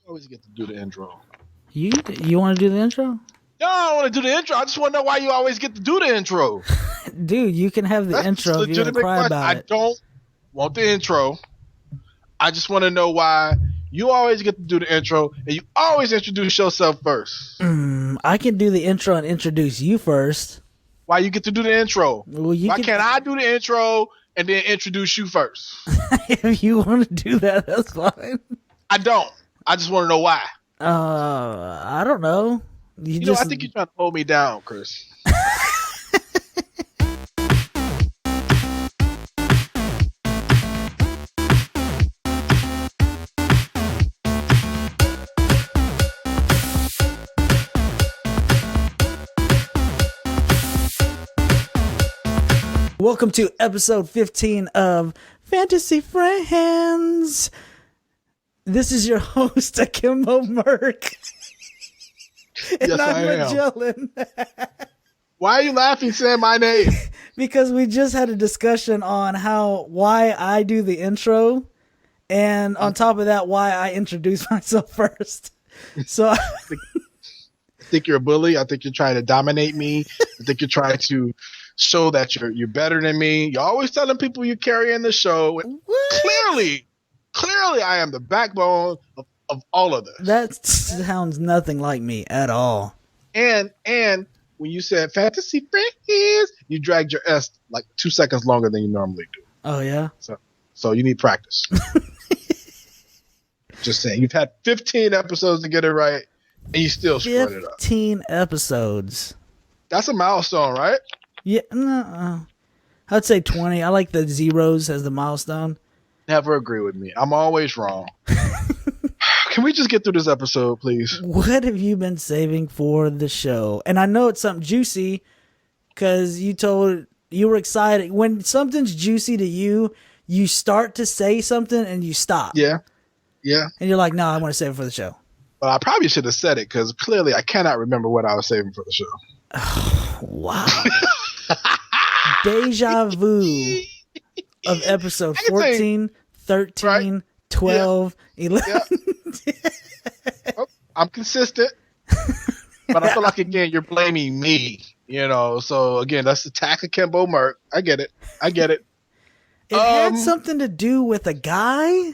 always get to do the intro. You want to do the intro? No, I don't want to do the intro. I just want to know why you always get to do the intro. Dude, you can have the That's intro if you're going to cry about it. I don't want the intro. I just want to know why you always get to do the intro and you always introduce yourself first. I can do the intro and introduce you first. Why you get to do the intro? Well, why can't I do the intro and then introduce you first? If you want to do that, that's fine. I don't. I just want to know why. I don't know. You know, I think you're trying to hold me down, Chris. Welcome to episode 15 of Fantasy Friends. This is your host, Akimbo Merc. And yes, I'm I Majelen. Why are you laughing saying my name? Because we just had a discussion on why I do the intro, and on top of that, why I introduce myself first. So I think you're a bully. I think you're trying to dominate me. I think you're trying to show that you're better than me. You're always telling people you carry in the show. Clearly, I am the backbone of all of this. That sounds nothing like me at all. And when you said Fantasy Friends, you dragged your S like 2 seconds longer than you normally do. Oh, yeah? So you need practice. Just saying. You've had 15 episodes to get it right, and you still screwed it up. 15 episodes. That's a milestone, right? Yeah, no, I'd say 20. I like the zeros as the milestone. Never agree with me. I'm always wrong. Can we just get through this episode, please? What have you been saving for the show? And I know it's something juicy because you were excited. When something's juicy to you, you start to say something and you stop. Yeah. And you're like, no, I want to save it for the show. Well, I probably should have said it because clearly I cannot remember what I was saving for the show. Oh, wow. Deja vu of episode 14, 13, right? 12, 11. Oh, I'm consistent, but I feel like, again, you're blaming me, so again, that's the attack of Kimbo Merc. I get it. It had something to do with a guy.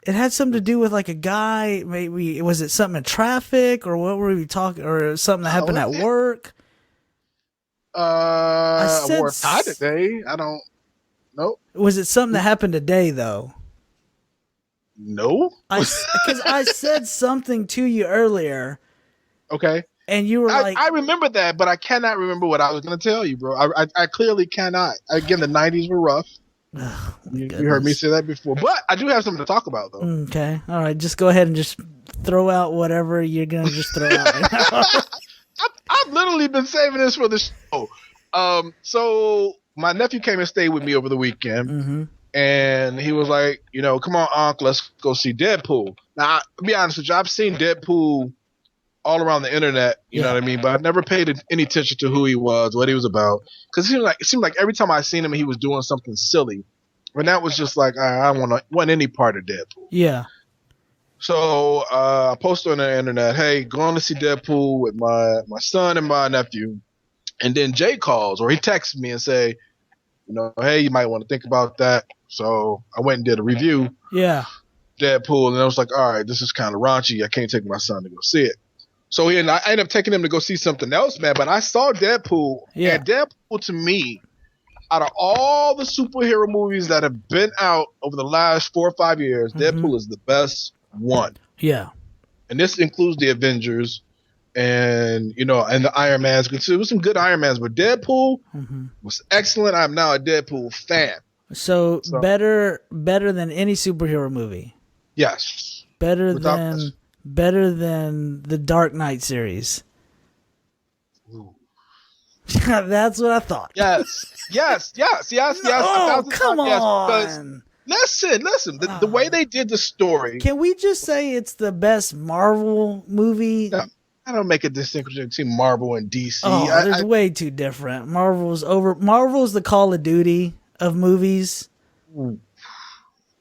It had something to do with like a guy. Maybe was it something in traffic, or what were we talking, or something that happened at work? I wore a tie today. I don't know. Was it something that happened today though? No, because I said something to you earlier. Okay, and you were like, I remember that, but I cannot remember what I was going to tell you, bro. I clearly cannot. Again, the 90s were rough. Oh, you heard me say that before, but I do have something to talk about, though. Okay, all right, just go ahead and just throw out whatever you're gonna just throw out. I've literally been saving this for the show. So my nephew came and stayed with me over the weekend, and he was like, come on, Unc, let's go see Deadpool. Now, I'll be honest with you, I've seen Deadpool all around the internet, you know what I mean? But I've never paid any attention to who he was, what he was about. Because it seemed like every time I seen him, he was doing something silly. And that was just like, I don't want any part of Deadpool. Yeah. So I posted on the internet, hey, going to see Deadpool with my son and my nephew. And then Jay calls, or he texts me and say, hey, you might want to think about that. So I went and did a review. Yeah. Deadpool. And I was like, all right, this is kind of raunchy. I can't take my son to go see it. So I ended up taking him to go see something else, man. But I saw Deadpool. Yeah. And Deadpool, to me, out of all the superhero movies that have been out over the last 4 or 5 years, Deadpool is the best one. Yeah. And this includes the Avengers and, and the Iron Mans. There was some good Iron Mans, but Deadpool was excellent. I'm now a Deadpool fan. So better than any superhero movie. Yes. Better than the Dark Knight series. Ooh. That's what I thought. Yes. Oh, come on. Listen. The way they did the story. Can we just say it's the best Marvel movie? No, I don't make a distinction between Marvel and DC. Oh, it's way too different. Marvel's the Call of Duty of movies.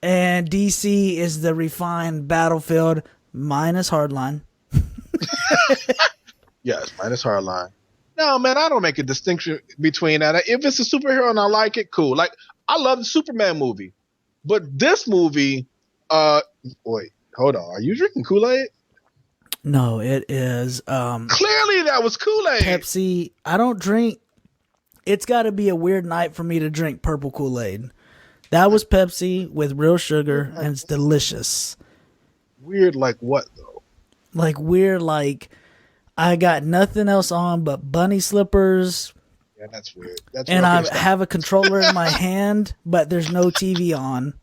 And DC is the refined Battlefield minus Hardline. Yes, minus Hardline. No, man, I don't make a distinction between that. If it's a superhero and I like it, cool. Like, I love the Superman movie. But this movie, wait, hold on. Are you drinking Kool-Aid? No, it is. Clearly that was Kool-Aid. Pepsi. I don't drink. It's got to be a weird night for me to drink purple Kool-Aid. That was Pepsi with real sugar, and it's delicious. Weird like what, though? Like weird like I got nothing else on but bunny slippers. Yeah, that's weird. That's and I have a controller in my hand, but there's no TV on.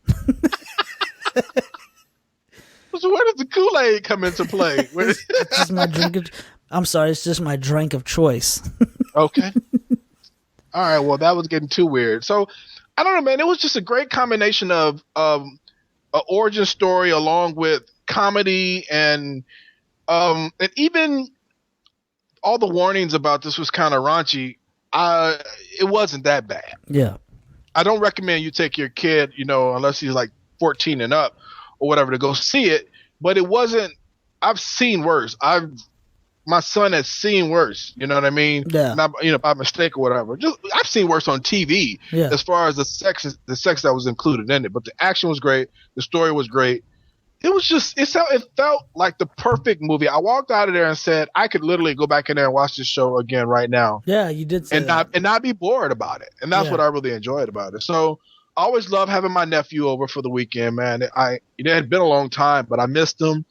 So where does the Kool-Aid come into play? It's just my drink. I'm sorry, it's just my drink of choice. Okay. All right. Well, that was getting too weird. So I don't know, man. It was just a great combination of an origin story along with comedy and even all the warnings about this was kind of raunchy. It wasn't that bad. Yeah. I don't recommend you take your kid, unless he's like 14 and up or whatever, to go see it. But it wasn't. I've seen worse. My son has seen worse. You know what I mean? Yeah. Not by mistake or whatever. I've seen worse on TV. Yeah. As far as the sex that was included in it. But the action was great. The story was great. It was just it felt like the perfect movie. I walked out of there and said I could literally go back in there and watch this show again right now. Yeah, you did say that. And not be bored about it. And that's what I really enjoyed about it. So I always love having my nephew over for the weekend, man. It had been a long time, but I missed him.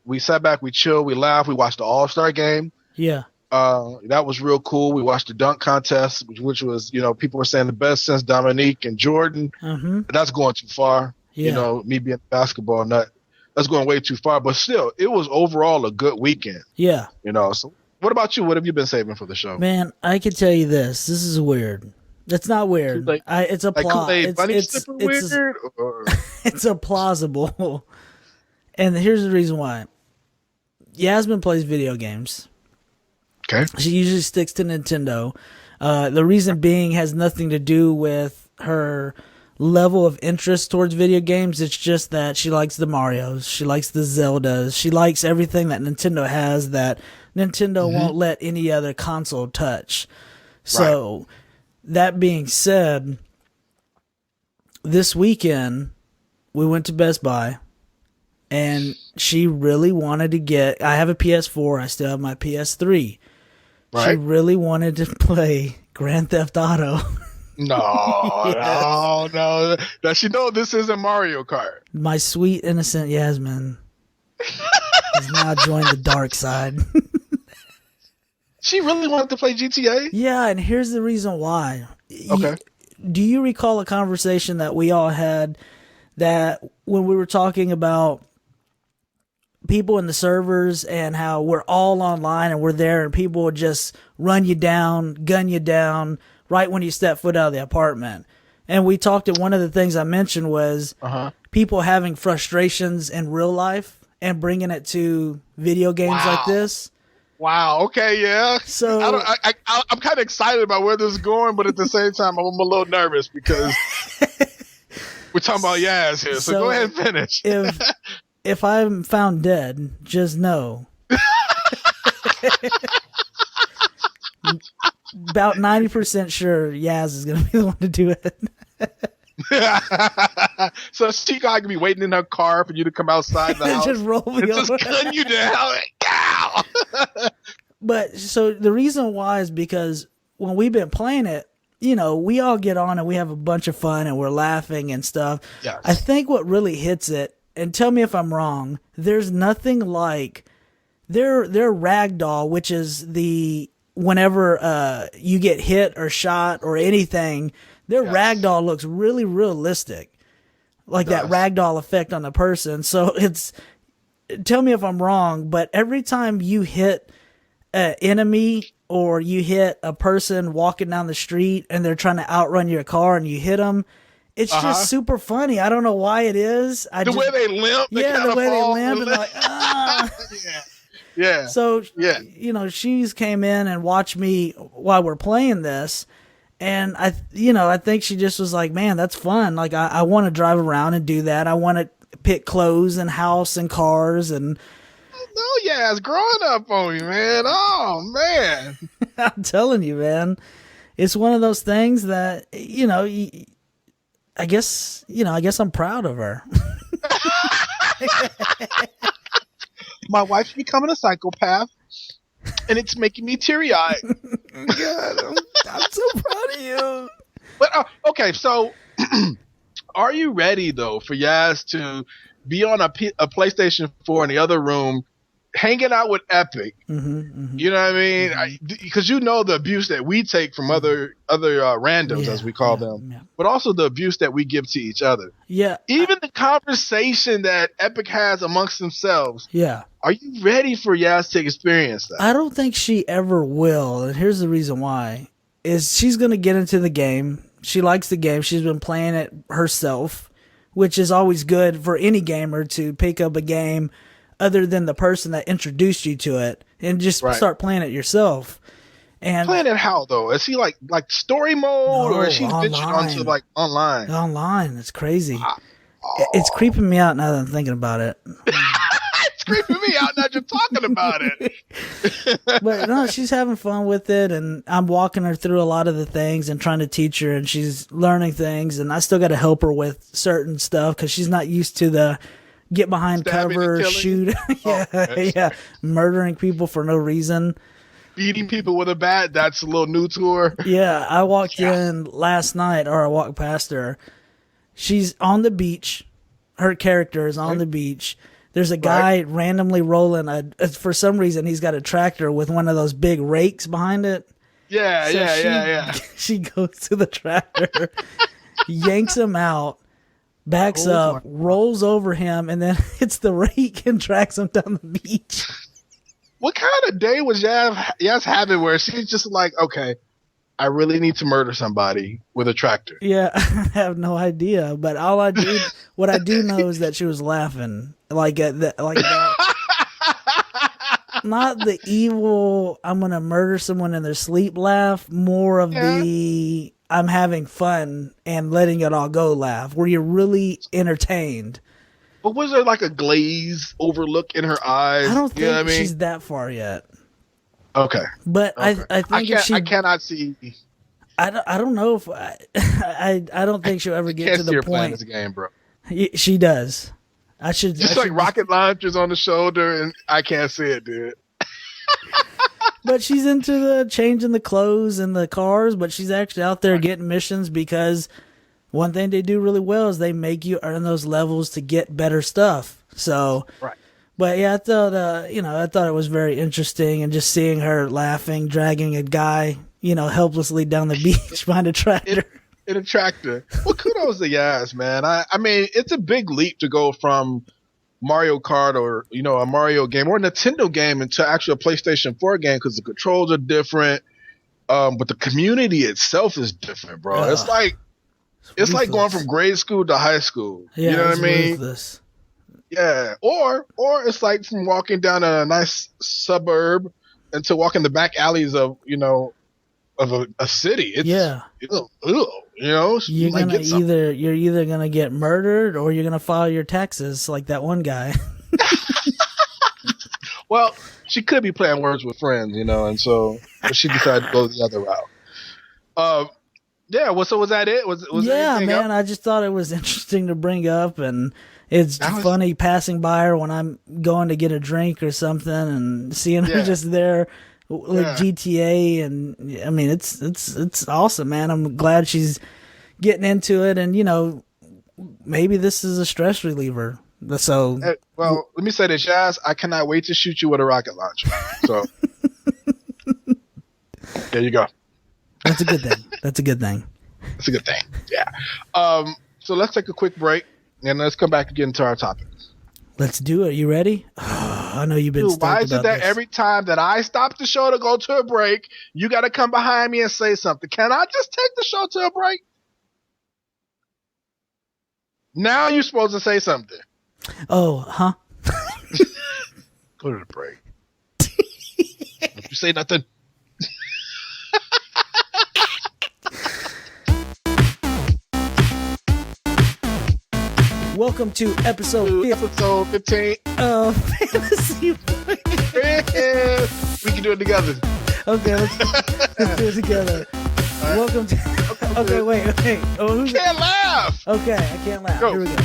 We sat back, we chilled, we laughed, we watched the All-Star game. Yeah. That was real cool. We watched the dunk contest, which was, people were saying the best since Dominique and Jordan. Mm-hmm. That's going too far. Yeah. Me being a basketball nut, that's going way too far. But still, it was overall a good weekend. Yeah. So what about you? What have you been saving for the show? Man, I can tell you this. This is weird. It's not weird. It's a plot. It's a plausible. And here's the reason why. Yasmin plays video games. Okay. She usually sticks to Nintendo. The reason being has nothing to do with her level of interest towards video games. It's just that she likes the Marios. She likes the Zeldas. She likes everything that Nintendo has that Nintendo won't let any other console touch. So, that being said, this weekend, we went to Best Buy. And she really wanted to get... I have a PS4. I still have my PS3. Right. She really wanted to play Grand Theft Auto. No, yes. no. Does she know this isn't Mario Kart? My sweet, innocent Yasmin has now joined the dark side. She really wanted to play GTA? Yeah, and here's the reason why. Okay. Do you recall a conversation that we all had that when we were talking about people in the servers and how we're all online and we're there and people would just run you down, gun you down right when you step foot out of the apartment. And we talked at one of the things I mentioned was people having frustrations in real life and bringing it to video games like this. Wow. Okay. Yeah. So I'm kind of excited about where this is going, but at the same time, I'm a little nervous because we're talking about Yaz here. So go ahead and finish. If I'm found dead, just know. About 90% sure Yaz is going to be the one to do it. So she can be waiting in her car for you to come outside the house. Just roll me over. Just gun you down. But so the reason why is because when we've been playing it, we all get on and we have a bunch of fun and we're laughing and stuff. Yes. I think what really hits it, and tell me if I'm wrong, there's nothing like their ragdoll, which is whenever you get hit or shot or anything, their ragdoll looks really realistic. Like that ragdoll effect on the person. So tell me if I'm wrong, but every time you hit an enemy or you hit a person walking down the street and they're trying to outrun your car and you hit them, it's just super funny. I don't know why it is. The way they limp. The way they limp. And like, Yeah. So, she's came in and watched me while we're playing this. And I think she just was like, man, that's fun. Like, I want to drive around and do that. I want to pick clothes and house and cars and. Oh yeah, it's growing up on you, man. Oh man. I'm telling you, man, it's one of those things that, I guess I'm proud of her. My wife's becoming a psychopath, and it's making me teary-eyed. God, I'm so proud of you. But okay, so are you ready though for Yaz to be on a PlayStation 4 in the other room, hanging out with Epic? You know what I mean? Because the abuse that we take from other randoms, as we call them, but also the abuse that we give to each other. Yeah. Even the conversation that Epic has amongst themselves. Yeah. Are you ready for Yaz to experience that? I don't think she ever will, and here's the reason why. Is she's going to get into the game. She likes the game. She's been playing it herself, which is always good for any gamer to pick up a game other than the person that introduced you to it and just start playing it yourself. And playing it how though? Is he like story mode, or is she ventured onto like online? Online, it's crazy. It's creeping me out now that I'm thinking about it. It's creeping me out now that you're talking about it. But no, she's having fun with it, and I'm walking her through a lot of the things and trying to teach her, and she's learning things, and I still got to help her with certain stuff because she's not used to the get behind cover, shoot, murdering people for no reason. Beating people with a bat, that's a little new to her. Yeah, I walked in last night, or I walked past her. She's on the beach. Her character is on the beach. There's a guy randomly rolling for some reason he's got a tractor with one of those big rakes behind it. Yeah. She goes to the tractor, yanks him out, backs up, rolls over him, and then hits the rake and drags him down the beach. What kind of day was Yaz having where she's just like, okay, I really need to murder somebody with a tractor? Yeah, I have no idea, but what I do know is that she was laughing like that. Not the evil, I'm going to murder someone in their sleep laugh, more of the I'm having fun and letting it all go laugh, where you're really entertained. But was there like a glaze overlook in her eyes? I don't think she's that far yet. Okay. But I think I cannot see. I don't know if I don't think she'll ever get to the point. This game, bro. She does. Like rocket launchers on the shoulder, and I can't see it, dude. But she's into the changing the clothes and the cars, but she's actually out there getting missions because one thing they do really well is they make you earn those levels to get better stuff. So, but yeah, I thought it was very interesting, and just seeing her laughing, dragging a guy, helplessly down the beach behind a tractor. In a tractor. Well, kudos to Yaz, man. I mean, it's a big leap to go from Mario Kart or, a Mario game or a Nintendo game into actually a PlayStation 4 game, because the controls are different. But the community itself is different, bro. It's like going from grade school to high school. Yeah, you know what I mean? Ruthless. Yeah. Or it's like from walking down a nice suburb into walking the back alleys of, of a city. It's, you're either gonna get murdered or you're gonna file your taxes like that one guy. Well, she could be playing words with friends, and so she decided to go the other route. Yeah. Well, so was that it? Was man. Else? I just thought it was interesting to bring up, and it's funny passing by her when I'm going to get a drink or something, and seeing her just there with GTA, and I mean, it's awesome, man. I'm glad she's getting into it, and maybe this is a stress reliever. So, well, let me say this, Yaz. I cannot wait to shoot you with a rocket launcher. So, there you go. That's a good thing. That's a good thing. That's a good thing. Yeah. So let's take a quick break, and let's come back and get into our topic. Let's do it. You ready? I know you've been. Why is it that every time that I stop the show to go to a break, you got to come behind me and say something? Can I just take the show to a break? Now you're supposed to say something. Oh, huh? Go to the break. Don't you say nothing. Welcome to episode 15 of Fantasy We can do it together. Okay, let's do it together. Right. Welcome to... Okay, wait. Oh, who's can't laugh. Okay, I can't laugh. Go. Here we go.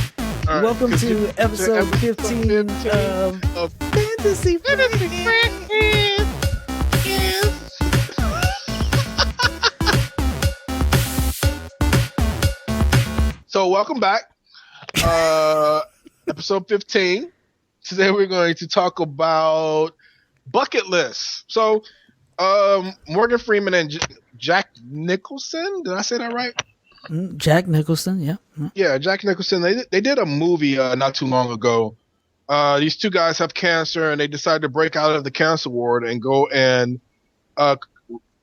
Right. Welcome to episode 15 of Fantasy Friends. So welcome back. Episode 15. Today we're going to talk about bucket lists. So Morgan Freeman and Jack Nicholson, did I say that right? Jack Nicholson, yeah. Yeah, Jack Nicholson. They did a movie not too long ago. These two guys have cancer, and they decide to break out of the cancer ward and go and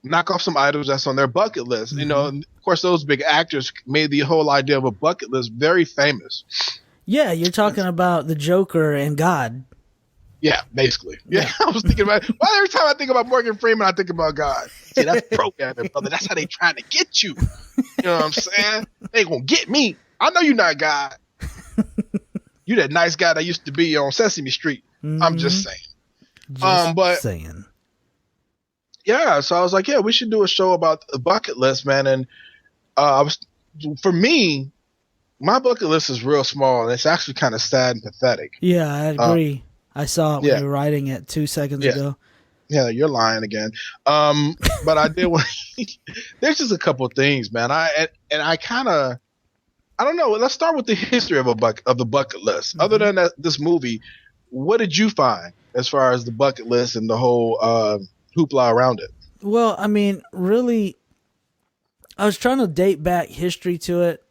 knock off some items that's on their bucket list. Mm-hmm. You know, and of course, those big actors made the whole idea of a bucket list very famous. Yeah, you're talking about the Joker and God. Yeah, basically. Yeah, I was thinking about. Well, every time I think about Morgan Freeman, I think about God. See, that's programming, brother. That's how they trying to get you. You know what I'm saying? They ain't gonna get me. I know you're not God. You that nice guy that used to be on Sesame Street. Mm-hmm. I'm just saying. Saying. Yeah, so I was like, yeah, we should do a show about the bucket list, man. And for me, my bucket list is real small, and it's actually kind of sad and pathetic. Yeah, I agree. I saw it when you were writing it 2 seconds ago. Yeah, you're lying again. But I did. There's just a couple of things, man. I don't know. Let's start with the history of the bucket list. Mm-hmm. Other than this movie, what did you find as far as the bucket list and the whole hoopla around it? Well, I mean, really, I was trying to date back history to it.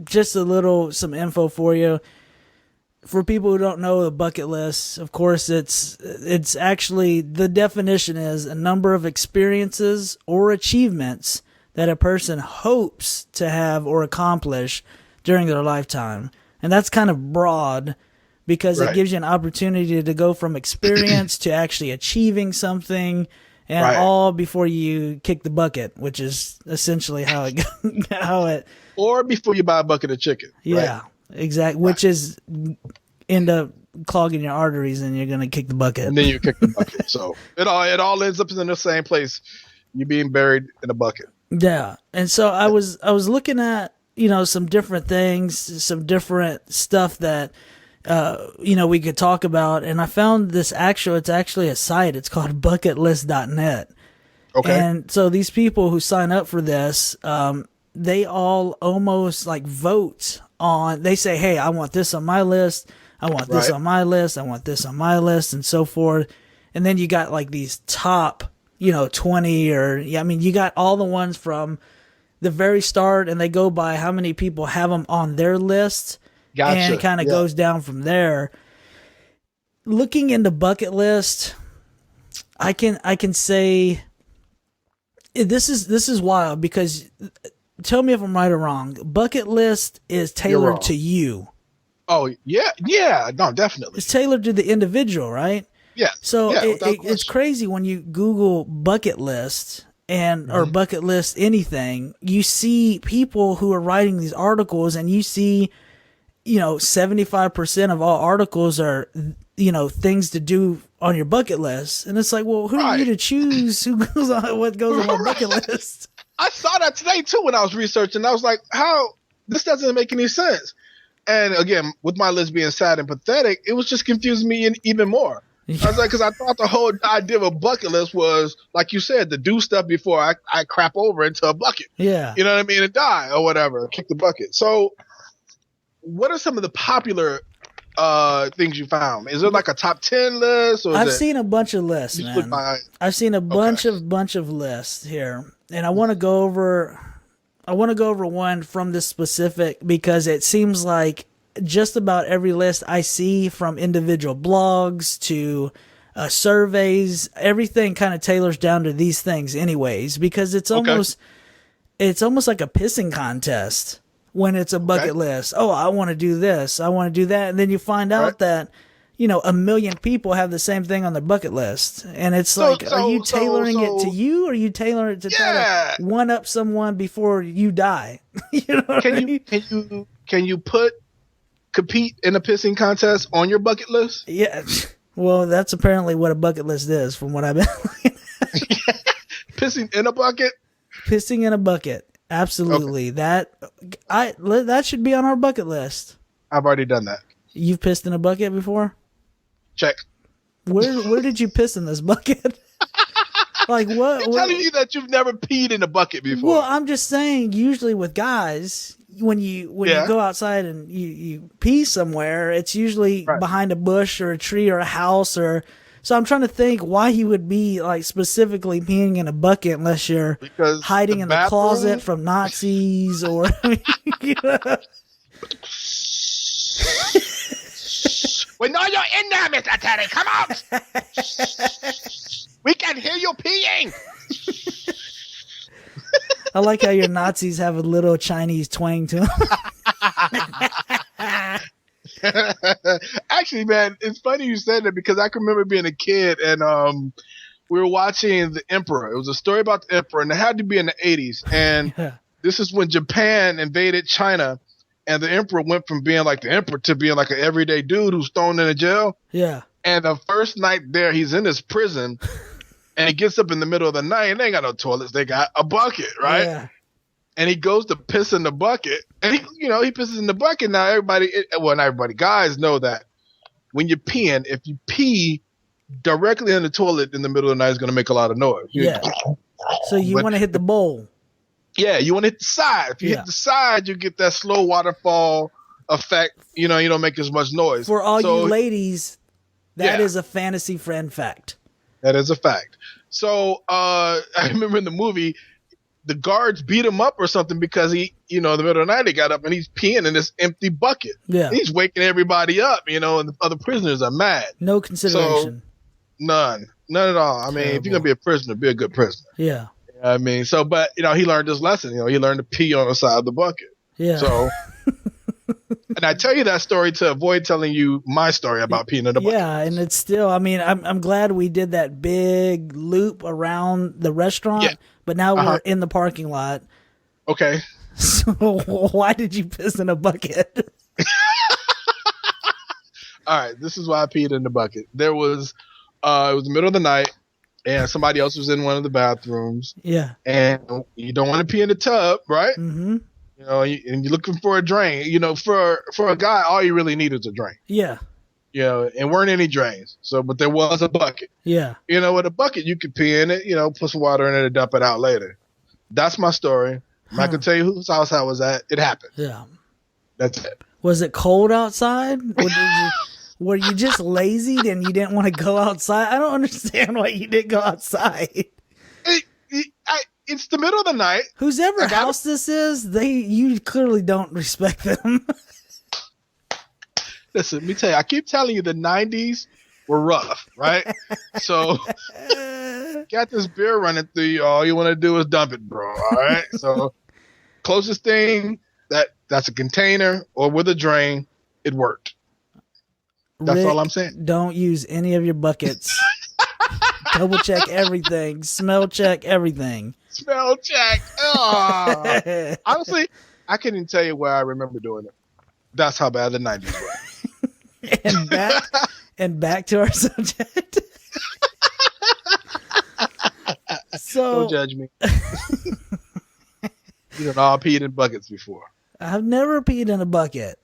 Just some info for you. For people who don't know the bucket list, of course, it's actually, the definition is a number of experiences or achievements that a person hopes to have or accomplish during their lifetime. And that's kind of broad because it gives you an opportunity to go from experience to actually achieving something, and all before you kick the bucket, which is essentially how it or before you buy a bucket of chicken. Yeah, exactly. Which is end up clogging your arteries, and you're gonna kick the bucket. And then you kick the bucket. So it all ends up in the same place. You're being buried in a bucket. Yeah. And so I was looking at, some different things, some different stuff that we could talk about, and I found it's actually a site. It's called bucketlist.net. Okay. And so these people who sign up for this, they all almost like vote on, they say, hey, I want this on my list. I want this on my list. I want this on my list, and so forth. And then you got like these top, 20 or, you got all the ones from the very start, and they go by how many people have them on their list. Gotcha. And it kind of goes down from there. Looking into bucket list, I can say this is wild, because tell me if I'm right or wrong. Bucket list is tailored to you. Oh yeah, no, definitely. It's tailored to the individual, right? Yeah. So it's crazy when you Google bucket list or bucket list anything. You see people who are writing these articles, and you see, 75% of all articles are, things to do on your bucket list, and it's like, well, who are you to choose what goes on my bucket list? I saw that today too when I was researching. I was like, how this doesn't make any sense. And again, with my list being sad and pathetic, it was just confusing me even more. I was like, because I thought the whole idea of a bucket list was, like you said, to do stuff before I crap over into a bucket. Yeah. You know what I mean? And die or whatever, kick the bucket. So what are some of the popular things you found? Is it like a top 10 list? Or I've seen a bunch of lists, man. I've seen a bunch of lists here, and I want to go over one from this specific, because it seems like just about every list I see, from individual blogs to surveys, everything kind of tailors down to these things anyways, because it's almost like a pissing contest when it's a bucket list. Oh, I want to do this, I want to do that, and then you find out that a million people have the same thing on their bucket list, and it's are you tailoring it to you, or are you tailoring it to try to one up someone before you die? You know what I mean? can you compete in a pissing contest on your bucket list? Yeah. Well, that's apparently what a bucket list is, from what I've been looking at. Pissing in a bucket? Pissing in a bucket. Absolutely. Okay. That should be on our bucket list. I've already done that. You've pissed in a bucket before? Check. Where did you piss in this bucket? Like what? I'm telling you that you've never peed in a bucket before. Well, I'm just saying, usually with guys, when you go outside and you pee somewhere, it's usually behind a bush or a tree or a house or. So I'm trying to think why he would be like specifically peeing in a bucket unless you're hiding in the closet from Nazis or. You know? We know you're in there, Mr. Teddy. Come out. We can hear you peeing. I like how your Nazis have a little Chinese twang to them. Actually, man, it's funny you said that because I can remember being a kid and we were watching The Emperor. It was a story about the Emperor, and it had to be in the 80s. And this is when Japan invaded China, and the Emperor went from being like the Emperor to being like an everyday dude who's thrown in a jail. Yeah. And the first night there, he's in his prison, and he gets up in the middle of the night, and they ain't got no toilets. They got a bucket, right? Yeah. And he goes to piss in the bucket, and he pisses in the bucket. Now not everybody, guys know that when you're peeing, if you pee directly in the toilet in the middle of the night, it's going to make a lot of noise. Yeah. So you want to hit the bowl. Yeah, you want to hit the side. If you hit the side, you get that slow waterfall effect. You don't make as much noise. For all you ladies, that is a fantasy friend fact. That is a fact. So I remember in the movie, the guards beat him up or something because he, in the middle of the night, he got up and he's peeing in this empty bucket. Yeah. He's waking everybody up, and the other prisoners are mad. No consideration. So, none at all. I mean, if you're going to be a prisoner, be a good prisoner. Yeah. I mean, but he learned his lesson. He learned to pee on the side of the bucket. Yeah. So, and I tell you that story to avoid telling you my story about peeing in the bucket. Yeah, and it's still. I mean, I'm glad we did that big loop around the restaurant. Yeah. But now we're in the parking lot. Okay. So why did you piss in a bucket? All right, this is why I peed in the bucket. It was the middle of the night, and somebody else was in one of the bathrooms. Yeah. And you don't want to pee in the tub, right? Mm-hmm. And you're looking for a drain. For a guy, all you really need is a drain. Yeah. And weren't any drains. But there was a bucket. Yeah. With a bucket, you could pee in it, put some water in it and dump it out later. That's my story. I'm not going to tell you whose house I was at. It happened. Yeah. That's it. Was it cold outside? Were you just lazy and you didn't want to go outside? I don't understand why you didn't go outside. It's the middle of the night. Whoever house this is, you clearly don't respect them. Listen, let me tell you, I keep telling you the 90s were rough, right? So, got this beer running through you. All you want to do is dump it, bro, all right? So, closest thing, that's a container or with a drain, it worked. That's Rick, all I'm saying. Don't use any of your buckets. Double check everything. Smell check everything. Smell check. Oh. Honestly, I can't even tell you where I remember doing it. That's how bad the 90s were. and back to our subject. So don't judge me. You done all peed in buckets before. I've never peed in a bucket.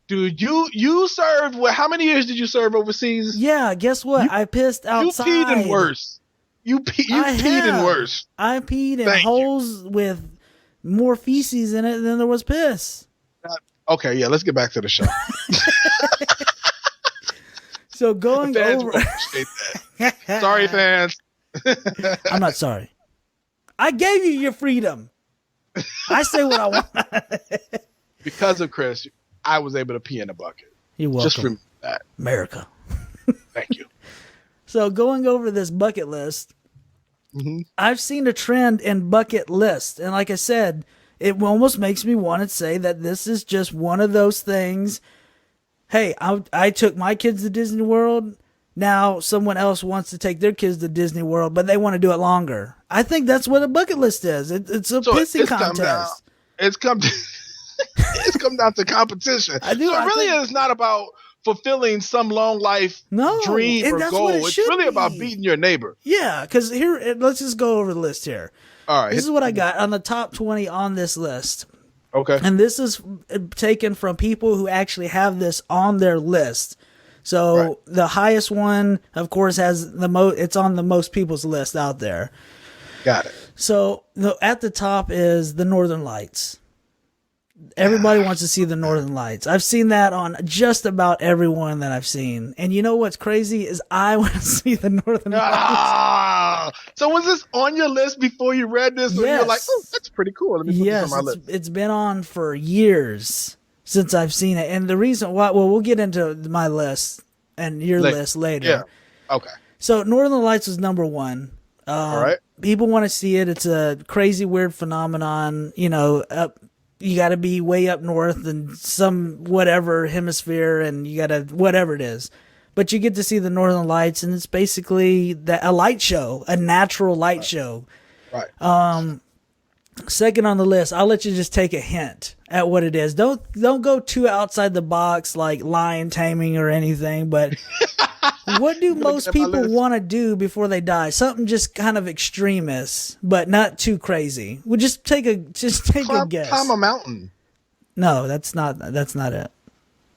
Dude, you served, how many years did you serve overseas? Yeah, guess what? I pissed outside. You peed in worse. You peed in worse. I peed in holes with more feces in it than there was piss. Okay, yeah, let's get back to the show. So going over. Sorry, fans. I'm not sorry. I gave you your freedom. I say what I want. Because of Chris, I was able to pee in a bucket. You're welcome. Just remember that. America. Thank you. So going over this bucket list, I've seen a trend in bucket lists. And like I said, it almost makes me want to say that this is just one of those things. Hey, I took my kids to Disney World. Now someone else wants to take their kids to Disney World, but they want to do it longer. I think that's what a bucket list is. It's a pissing contest. It's come to It's come down to competition. I do. So it really is not about fulfilling some long life dream or goal. It's really about beating your neighbor. Yeah, because here, let's just go over the list here. All right. This is what I got on the top 20 on this list. Okay. And this is taken from people who actually have this on their list. So the highest one, of course, has the most. It's on the most people's list out there. Got it. So at the top is the Northern Lights. Everybody wants to see the Northern Lights. I've seen that on just about everyone that I've seen. And you know what's crazy is I want to see the Northern Lights. So was this on your list before you read this? Or you're like, oh, that's pretty cool. Let me put this on my list. It's been on for years since I've seen it. And the reason why, well, we'll get into my list and your list later. Yeah. Okay. So Northern Lights was number one. All right. People want to see it. It's a crazy, weird phenomenon. You know, you got to be way up north in some whatever hemisphere, and you got to whatever it is. But you get to see the Northern Lights, and it's basically a light show, a natural light show. Right. Second on the list, I'll let you just take a hint at what it is. Don't go too outside the box like lion taming or anything, but what do most people want to do before they die? Something just kind of extremist, but not too crazy. Well, just take a guess. Climb a mountain. No, that's not it.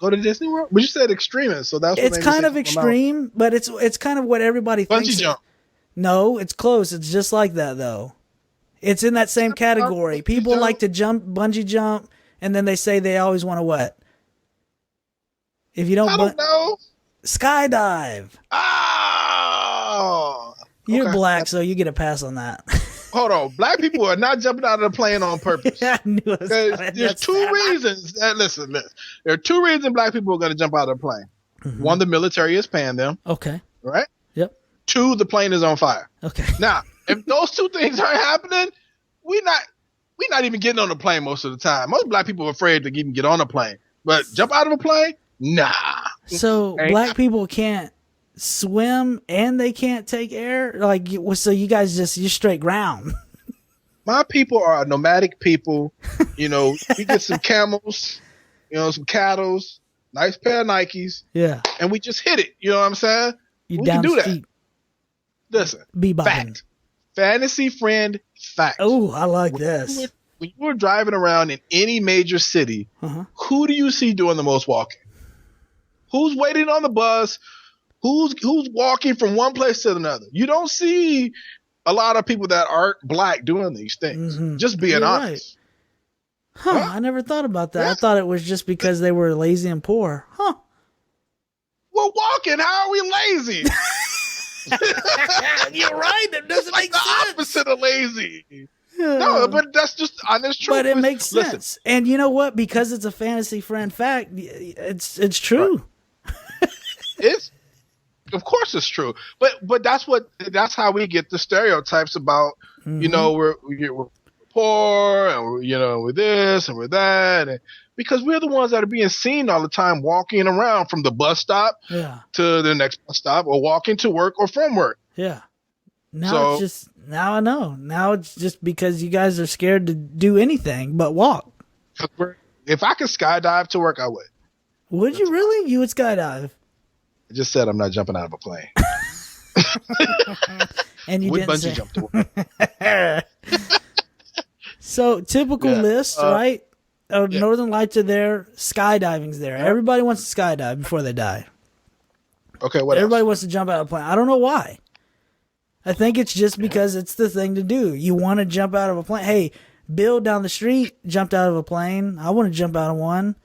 Go to Disney World? But you said extremist, so that's what it's kind of extreme, but it's kind of what everybody thinks. Bungee jump. No, it's close. It's just like that though. It's in that same category. People like to bungee jump, and then they say they always want to what? If you don't, I don't know. Skydive. Oh, you're black, so you get a pass on that. Hold on, black people are not jumping out of the plane on purpose. I knew it was There's two reasons. Listen, there are two reasons black people are going to jump out of the plane. Mm-hmm. One, the military is paying them. Okay. Right. Yep. Two, the plane is on fire. Okay. Now, if those two things aren't happening, we're not even getting on the plane most of the time. Most black people are afraid to even get on a plane, but jump out of a plane, nah. So black people can't swim and they can't take air. Like, so you guys you're straight ground. My people are nomadic people. You know, we get some camels, some cattle, nice pair of Nikes. Yeah. And we just hit it. You know what I'm saying? We can do that. Feet. Listen, fact. Fantasy friend fact. Oh, I like this. When you were driving around in any major city, who do you see doing the most walking? Who's waiting on the bus? Who's walking from one place to another? You don't see a lot of people that aren't black doing these things. Mm-hmm. Just being honest. Right. Huh? I never thought about that. Yeah. I thought it was just because they were lazy and poor. Huh? We're walking. How are we lazy? You're right. It doesn't make sense. The opposite of lazy. No, but that's just honest truth. But it makes sense. Listen. And you know what? Because it's a fantasy friend fact, it's true. Right. Of course it's true. But that's how we get the stereotypes about, we're poor and we're this and we're that, and because we're the ones that are being seen all the time walking around from the bus stop to the next bus stop or walking to work or from work. Yeah. Now I know. Now it's just because you guys are scared to do anything but walk. If I could skydive to work, I would. Would you really? You would skydive? I just said I'm not jumping out of a plane. And you didn't bungee jump to work. So typical list, right? Northern Lights are there. Skydiving's there. Everybody wants to skydive before they die. Okay, what Everybody else? wants to jump out of a plane. I don't know why. I think it's just because it's the thing to do. You want to jump out of a plane. Hey, Bill down the street jumped out of a plane. I want to jump out of one.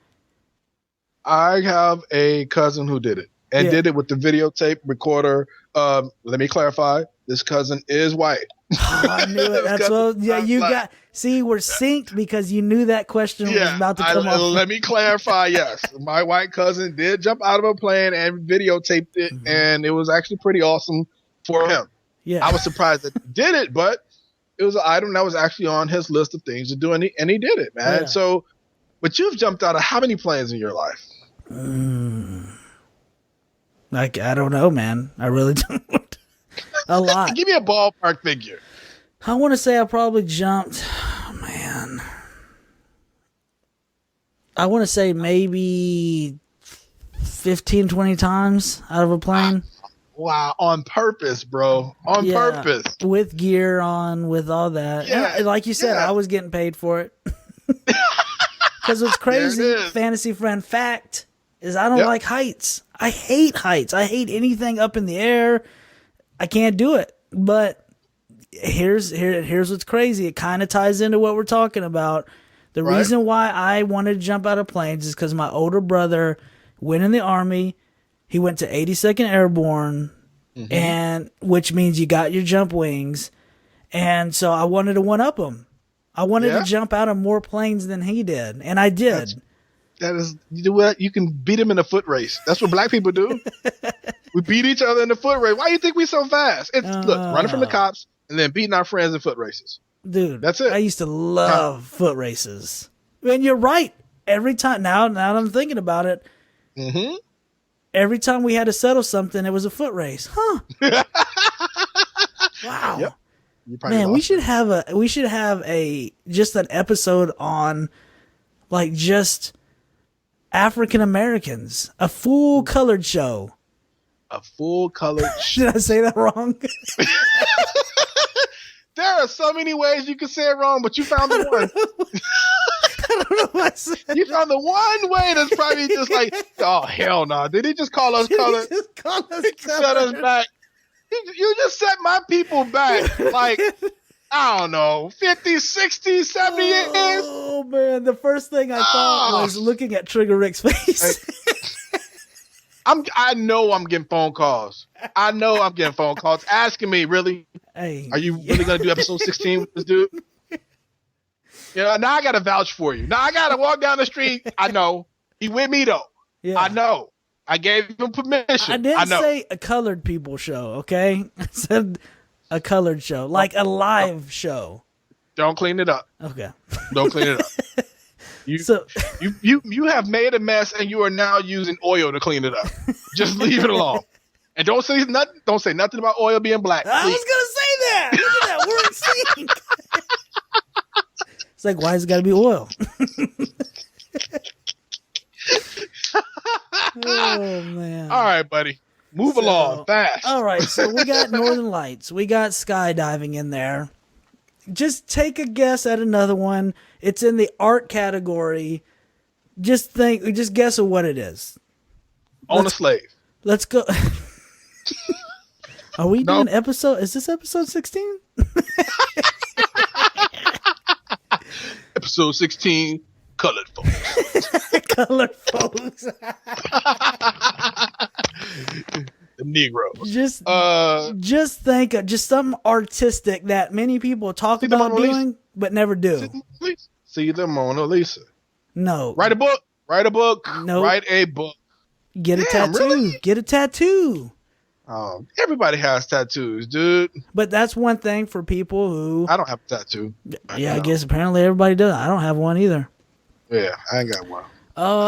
I have a cousin who did it and did it with the videotape recorder. Let me clarify. This cousin is white. Oh, I knew it. That's what. Yeah, you got. See, we're synced because you knew that question was about to come up. Let me clarify. Yes, my white cousin did jump out of a plane and videotaped it, and it was actually pretty awesome for him. Yeah, I was surprised that he did it, but it was an item that was actually on his list of things to do, and he did it, man. Yeah. So, but you've jumped out of how many planes in your life? Like, I don't know, man. I really don't. A lot. Give me a ballpark figure. I want to say I probably jumped, I want to say maybe 15, 20 times out of a plane. Wow, on purpose, bro. On purpose. With gear on, with all that. Yeah, And like you said, I was getting paid for it. Because what's crazy, fantasy friend fact, is I don't like heights. I hate heights. I hate anything up in the air. I can't do it. But here's what's crazy. It kind of ties into what we're talking about. The reason why I wanted to jump out of planes is because my older brother went in the Army. He went to 82nd Airborne, and which means you got your jump wings. And so I wanted to one-up him. I wanted to jump out of more planes than he did, and I did. That is, you know what? You can beat him in a foot race. That's what black people do. We beat each other in the foot race. Why do you think we so fast? It's look, running from the cops and then beating our friends in foot races. Dude, that's it. I used to love foot races. And you're right. Every time, now that I'm thinking about it, every time we had to settle something, it was a foot race. Huh. Wow. Yep. Man, we should have just an episode on like just African Americans, a full colored show. A full colored show. Did I say that wrong? There are so many ways you could say it wrong, but you found the one. I don't know what I said. You found the one way that's probably just like, oh, hell no. Did he just call us colored? He just called us set us back. You just set my people back like, I don't know, 50, 60, 70 years. Oh, man. The first thing I thought was looking at Trigger Rick's face. I know I'm getting phone calls. I know I'm getting phone calls asking me, really? Hey. Are you really going to do episode 16 with this dude? Yeah, now I got to vouch for you. Now I got to walk down the street. I know. He with me, though. Yeah. I know. I gave him permission. I didn't say a colored people show, okay? I said a colored show, like a live show. Don't clean it up. Okay. Don't clean it up. You have made a mess, and you are now using oil to clean it up. Just leave it alone, and don't say nothing. Don't say nothing about oil being black. I was gonna say that. Look at that. We're in sync. It's like, why has it got to be oil? Oh man! All right, buddy, move along fast. All right, so we got Northern Lights, we got skydiving in there. Just take a guess at another one. It's in the art category. Just guess at what it is. On a slave. Let's go. Are we doing episode? Is this episode 16? Episode 16. Colored folks. Colored folks. The Negroes. Just think of just something artistic that many people talk about doing, but never do. See the Mona Lisa. No. Write a book. No. Write a book. Get a tattoo. Really? Get a tattoo. Oh, everybody has tattoos, dude. But that's one thing for people who... I don't have a tattoo. Yeah, I guess apparently everybody does. I don't have one either. Yeah, I ain't got one.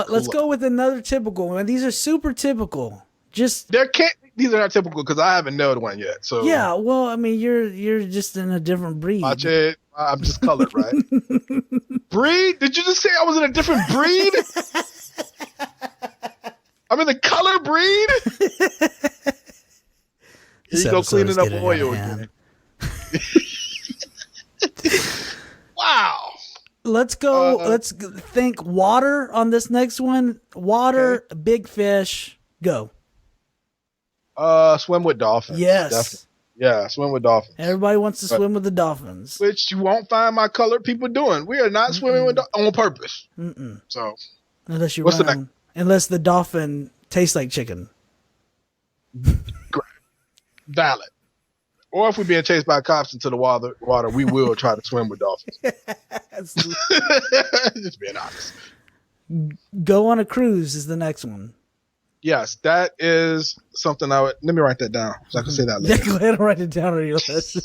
Let's go with another typical one. These are super typical. Just these are not typical because I haven't nailed one yet. So yeah, well, I mean, you're just in a different breed. Watch it. I'm just colored, right? Breed? Did you just say I was in a different breed? I'm in the color breed. Here you go cleaning up oil again. Wow. Let's go. Let's think water on this next one. Water, big fish, go. Swim with dolphins. Yes. Definitely. Yeah, swim with dolphins. Everybody wants to swim with the dolphins. Which you won't find my colored people doing. We are not swimming with on purpose. So, unless unless the dolphin tastes like chicken. Valid. Or if we're being chased by cops into the water, we will try to swim with dolphins. Just being honest. Go on a cruise is the next one. Yes, that is something I would... Let me write that down so I can say that later. Yeah, go ahead and write it down on your list.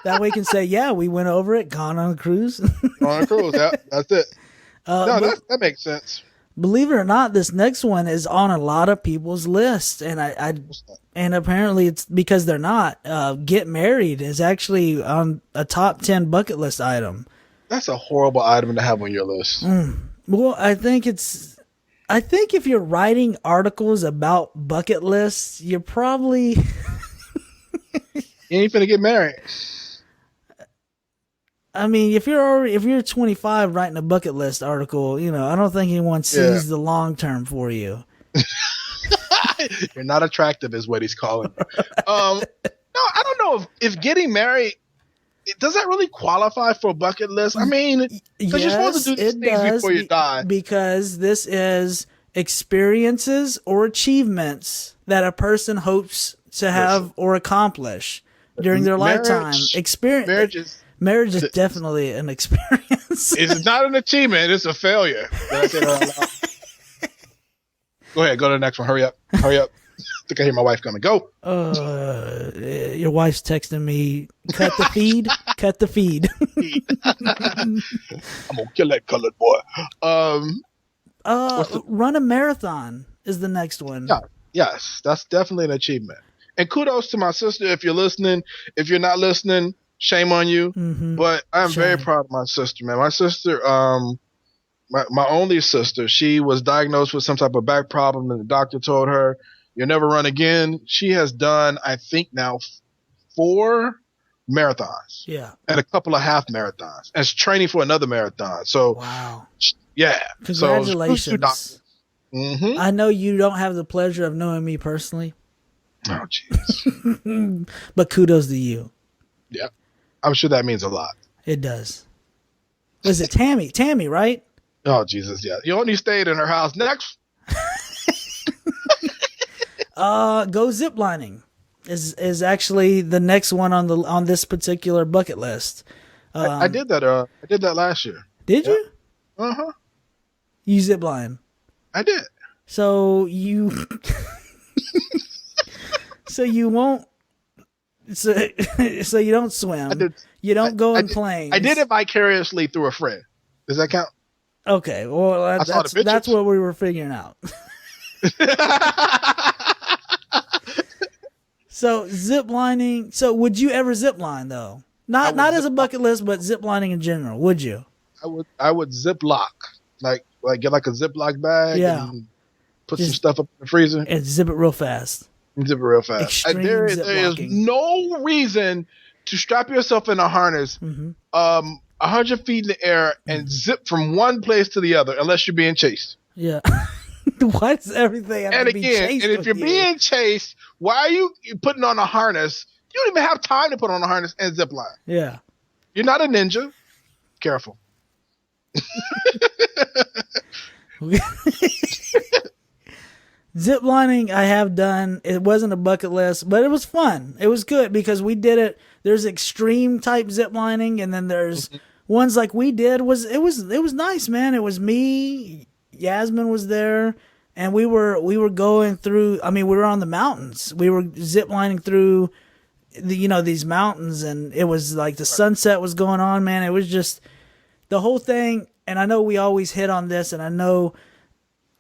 That way you can say, yeah, we went over it, gone on a cruise. On a cruise, that's it. That makes sense. Believe it or not, this next one is on a lot of people's lists, and and apparently it's because they're not. Get married is actually on a top 10 bucket list item. That's a horrible item to have on your list. Well, I think if you're writing articles about bucket lists, you're probably You ain't finna get married. I mean, if you're 25 writing a bucket list article, I don't think anyone sees the long term for you. You're not attractive, is what he's calling. No, I don't know if getting married, does that really qualify for a bucket list? I mean, because you're supposed to do these things before you die. Because this is experiences or achievements that a person hopes to have or accomplish during their lifetime. Marriage is definitely an experience. It's not an achievement; it's a failure. Go ahead, go to the next one. Hurry up! I think I hear my wife coming. Go. Your wife's texting me. Cut the feed. Cut the feed. I'm gonna kill that colored boy. Run a marathon is the next one. Yeah, yes, that's definitely an achievement. And kudos to my sister if you're listening. If you're not listening, shame on you. Mm-hmm. But I'm very proud of my sister, man. My sister, my only sister, she was diagnosed with some type of back problem, and the doctor told her, "You'll never run again." She has done, I think, now 4 marathons. Yeah. And a couple of half marathons. And is training for another marathon. So, wow. Yeah. Congratulations. Mm-hmm. I know you don't have the pleasure of knowing me personally. Oh, jeez. But kudos to you. Yeah. I'm sure that means a lot. It does. Was it Tammy? Tammy, right? Oh, Jesus, yeah. You only stayed in her house. Next. Go ziplining is actually the next one on this particular bucket list. I did that. I did that last year. Did you? Uh-huh. You zipline. I did. So you won't. So you don't swim. I did. You don't go in planes. I did it vicariously through a friend. Does that count? Okay. Well, that's what we were figuring out. So ziplining. So would you ever zipline though? Not as a bucket list, but ziplining in general. Would you? I would ziplock, like get like a Ziploc bag. Yeah. And put some stuff up in the freezer and zip it real fast. There is no reason to strap yourself in a harness, 100 feet in the air and zip from one place to the other unless you're being chased. Yeah. Why does everything have to be chased? And if you're being chased, why are you putting on a harness? You don't even have time to put on a harness and zip line. Yeah. You're not a ninja. Careful. Zip lining I have done. It wasn't a bucket list, but it was fun. It was good because we did it. There's extreme type zip lining, and then there's ones like we did. It was nice, man. It was me, Yasmin was there, and we were going through. I mean, we were on the mountains. We were zip lining through these mountains, and it was like the sunset was going on, man. It was just the whole thing. And I know we always hit on this, and I know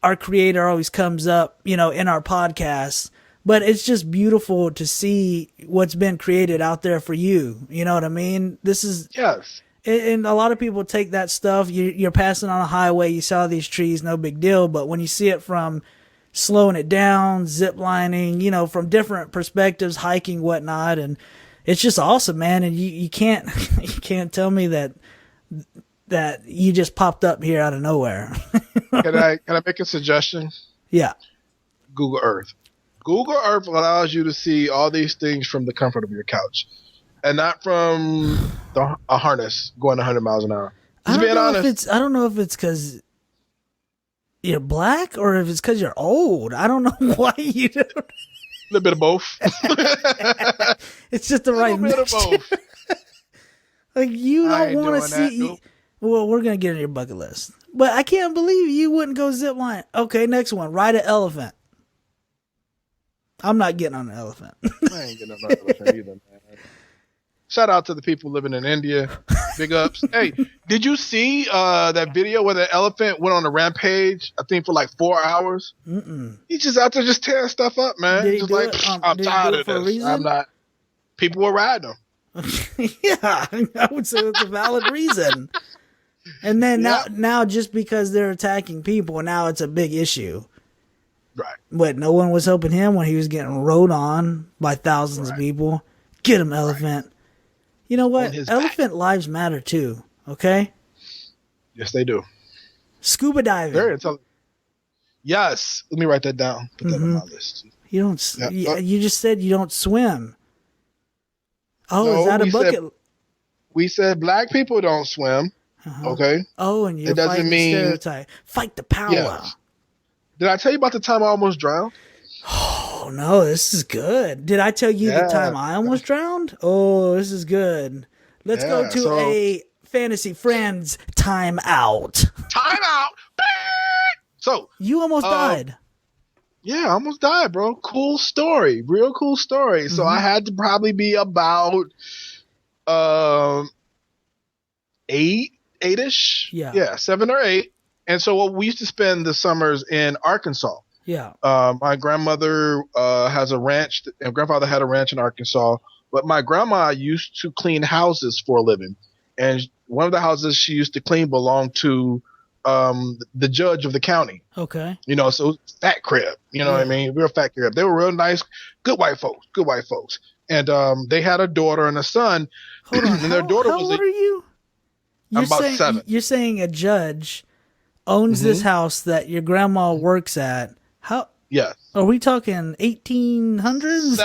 our creator always comes up, in our podcast, but it's just beautiful to see what's been created out there for you. You know what I mean? This is, yes. And a lot of people take that stuff. You're passing on a highway. You saw these trees, no big deal. But when you see it from slowing it down, zip lining, from different perspectives, hiking, whatnot. And it's just awesome, man. And you can't, you can't tell me that you just popped up here out of nowhere. Can I make a suggestion? Yeah. Google Earth. Google Earth allows you to see all these things from the comfort of your couch, and not from a harness going 100 miles an hour. Just being honest. I don't know if it's because you're black or if it's because you're old. I don't know why you do. A little bit of both. It's just the right mix. A little bit of both. Like you don't want to see. Nope. Well, we're gonna get on your bucket list, but I can't believe you wouldn't go zip line. Okay, next one. Ride an elephant. I'm not getting on an elephant. I ain't getting on an elephant either, man. Shout out to the people living in India. Big ups. Hey, did you see that video where the elephant went on a rampage? I think for like 4 hours. He's just out there just tearing stuff up, man. Did he just do like it? I'm tired of this. I'm not. People were riding him. Yeah, I would say that's a valid reason. And then Yep. now just because they're attacking people, now it's a big issue. Right. But no one was helping him when he was getting rode on by thousands of people. Get him, elephant. Right. You know what? Elephant lives matter too. Okay. Yes, they do. Scuba diving. Very intelligent. Yes. Let me write that down. Put that on my list. You don't. You just said you don't swim. Oh, no, is that a bucket? We said black people don't swim. Okay. Oh, and you're fighting the stereotype. Fight the power. Yeah. Did I tell you about the time I almost drowned? Oh no, this is good. Did I tell you the time I almost drowned? Oh, this is good. Let's go to a Fantasy Friends time out. Time out. So you almost died. Yeah, I almost died, bro. Cool story. Real cool story. So I had to probably be about eight-ish. Yeah, 7 or 8. And so we used to spend the summers in Arkansas. Yeah. My grandmother has a ranch, and grandfather had a ranch in Arkansas. But my grandma used to clean houses for a living. And one of the houses she used to clean belonged to the judge of the county. Okay. You know, so fat crib. You know what I mean? Real fat crib. They were real nice, good white folks. And they had a daughter and a son. Hold on. And their daughter how old are you? I'm about 7. You're saying a judge owns this house that your grandma works at. How? Yes. Are we talking 1800s?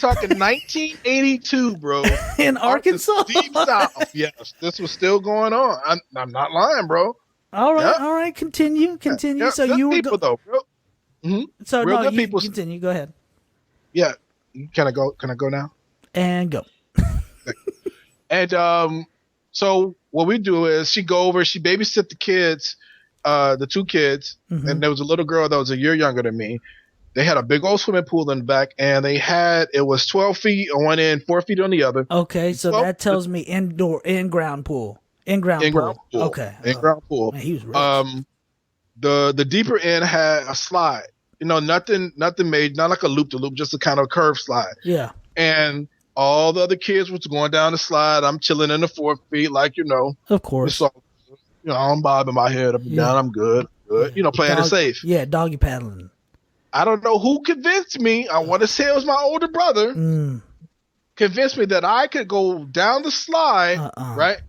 Talking 1982, bro. In Arkansas? Deep South. Yes, this was still going on. I'm not lying, bro. All right. Continue. Yeah, so good you were people, though, bro. So real no, good you people. Continue. Go ahead. Yeah. Can I go now? And go. And so what we do is she go over, she babysit the kids, the 2 kids, and there was a little girl that was a year younger than me. They had a big old swimming pool in the back, and it was 12 feet on one end, 4 feet on the other. Okay, so that tells me in-ground pool. In-ground pool. Okay. In-ground pool. Man, he was rich. The deeper end had a slide. You know, nothing made, not like a loop-to-loop, just a kind of curved slide. Yeah. And all the other kids was going down the slide. I'm chilling in the 4 feet, like, you know. Of course. So, you know, I'm bobbing my head up and down. I'm good. Yeah. You know, playing it safe. Yeah, doggy paddling. I don't know who convinced me. I want to say it was my older brother. Convinced me that I could go down the slide, right?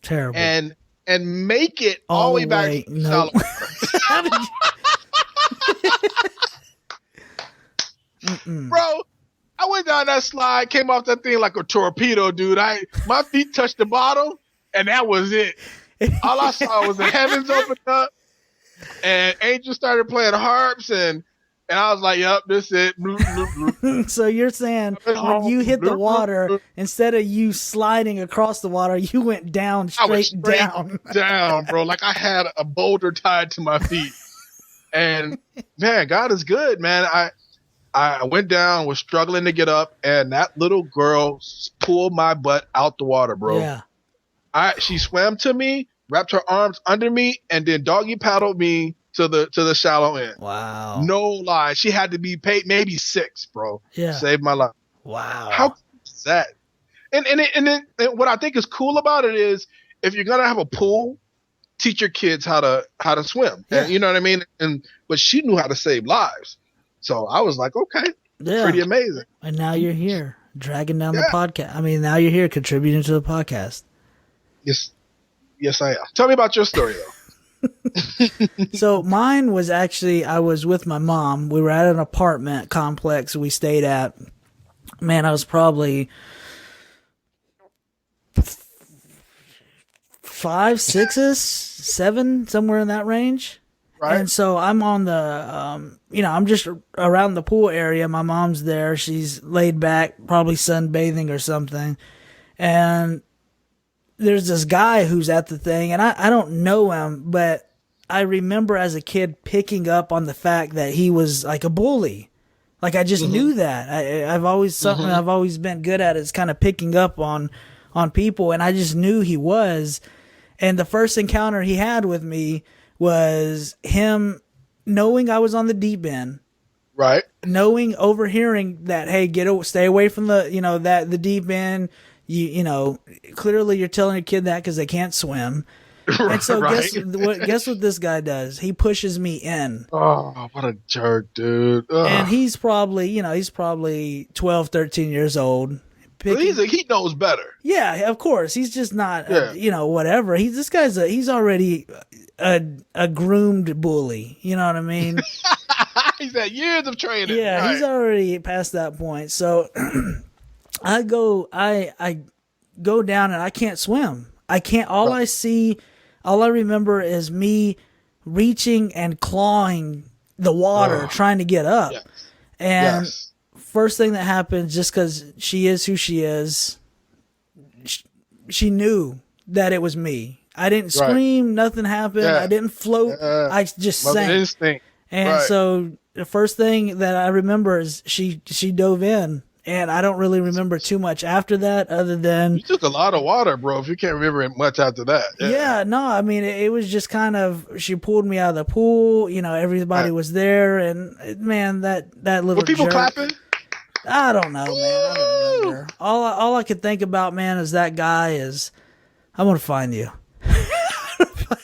Terrible. And make it all the way back to no. Bro, I went down that slide, came off that thing like a torpedo, dude. My feet touched the bottom, and that was it. All I saw was the heavens opened up, and angels started playing harps, and I was like, "Yep, this is it." So you're saying when you hit the water, instead of you sliding across the water, you went down straight down, bro. Like I had a boulder tied to my feet. And man, God is good, man. I went down, was struggling to get up, and that little girl pulled my butt out the water, bro. Yeah. She swam to me, wrapped her arms under me, and then doggy paddled me to the shallow end. Wow. No lie. She had to be paid maybe 6, bro. Yeah. Saved my life. Wow. How cool is that? And what I think is cool about it is if you're gonna have a pool, teach your kids how to swim. Yeah. And, you know what I mean? But she knew how to save lives. So I was like, okay, pretty amazing. And now you're here dragging down the podcast. I mean, now you're here contributing to the podcast. Yes, I am. Tell me about your story, though. So mine was actually, I was with my mom. We were at an apartment complex we stayed at. Man, I was probably 5, 6, 7, somewhere in that range. Right. And so I'm on the, I'm just around the pool area. My mom's there. She's laid back, probably sunbathing or something. And there's this guy who's at the thing, and I don't know him, but I remember as a kid picking up on the fact that he was like a bully. Like I just knew that. I've always been good at is kind of picking up on people, and I just knew he was. And the first encounter he had with me was him knowing I was on the deep end. Right. Overhearing that, hey, stay away from the deep end. you know, clearly you're telling your kid that because they can't swim. And so guess what this guy does? He pushes me in. Oh, what a jerk, dude. Ugh. And he's probably 12, 13 years old. He knows better. Yeah, of course. He's just not, whatever. He's already a groomed bully. You know what I mean? He's had years of training. Yeah, right. He's already past that point. So I go down and I can't swim. I can't. All I remember is me reaching and clawing the water, trying to get up. Yes. And first thing that happens, just because she is who she is, she knew that it was me. I didn't scream. Nothing happened. I didn't float. I just sank. Instinct. And so the first thing that I remember is she dove in. And I don't really remember too much after that, other than you took a lot of water, bro. If you can't remember much after that, no, I mean it was just kind of she pulled me out of the pool. You know, everybody was there, and man, that little were people jerk, clapping? I don't know, man. I don't remember. All I could think about, man, is that guy is. I'm gonna find you.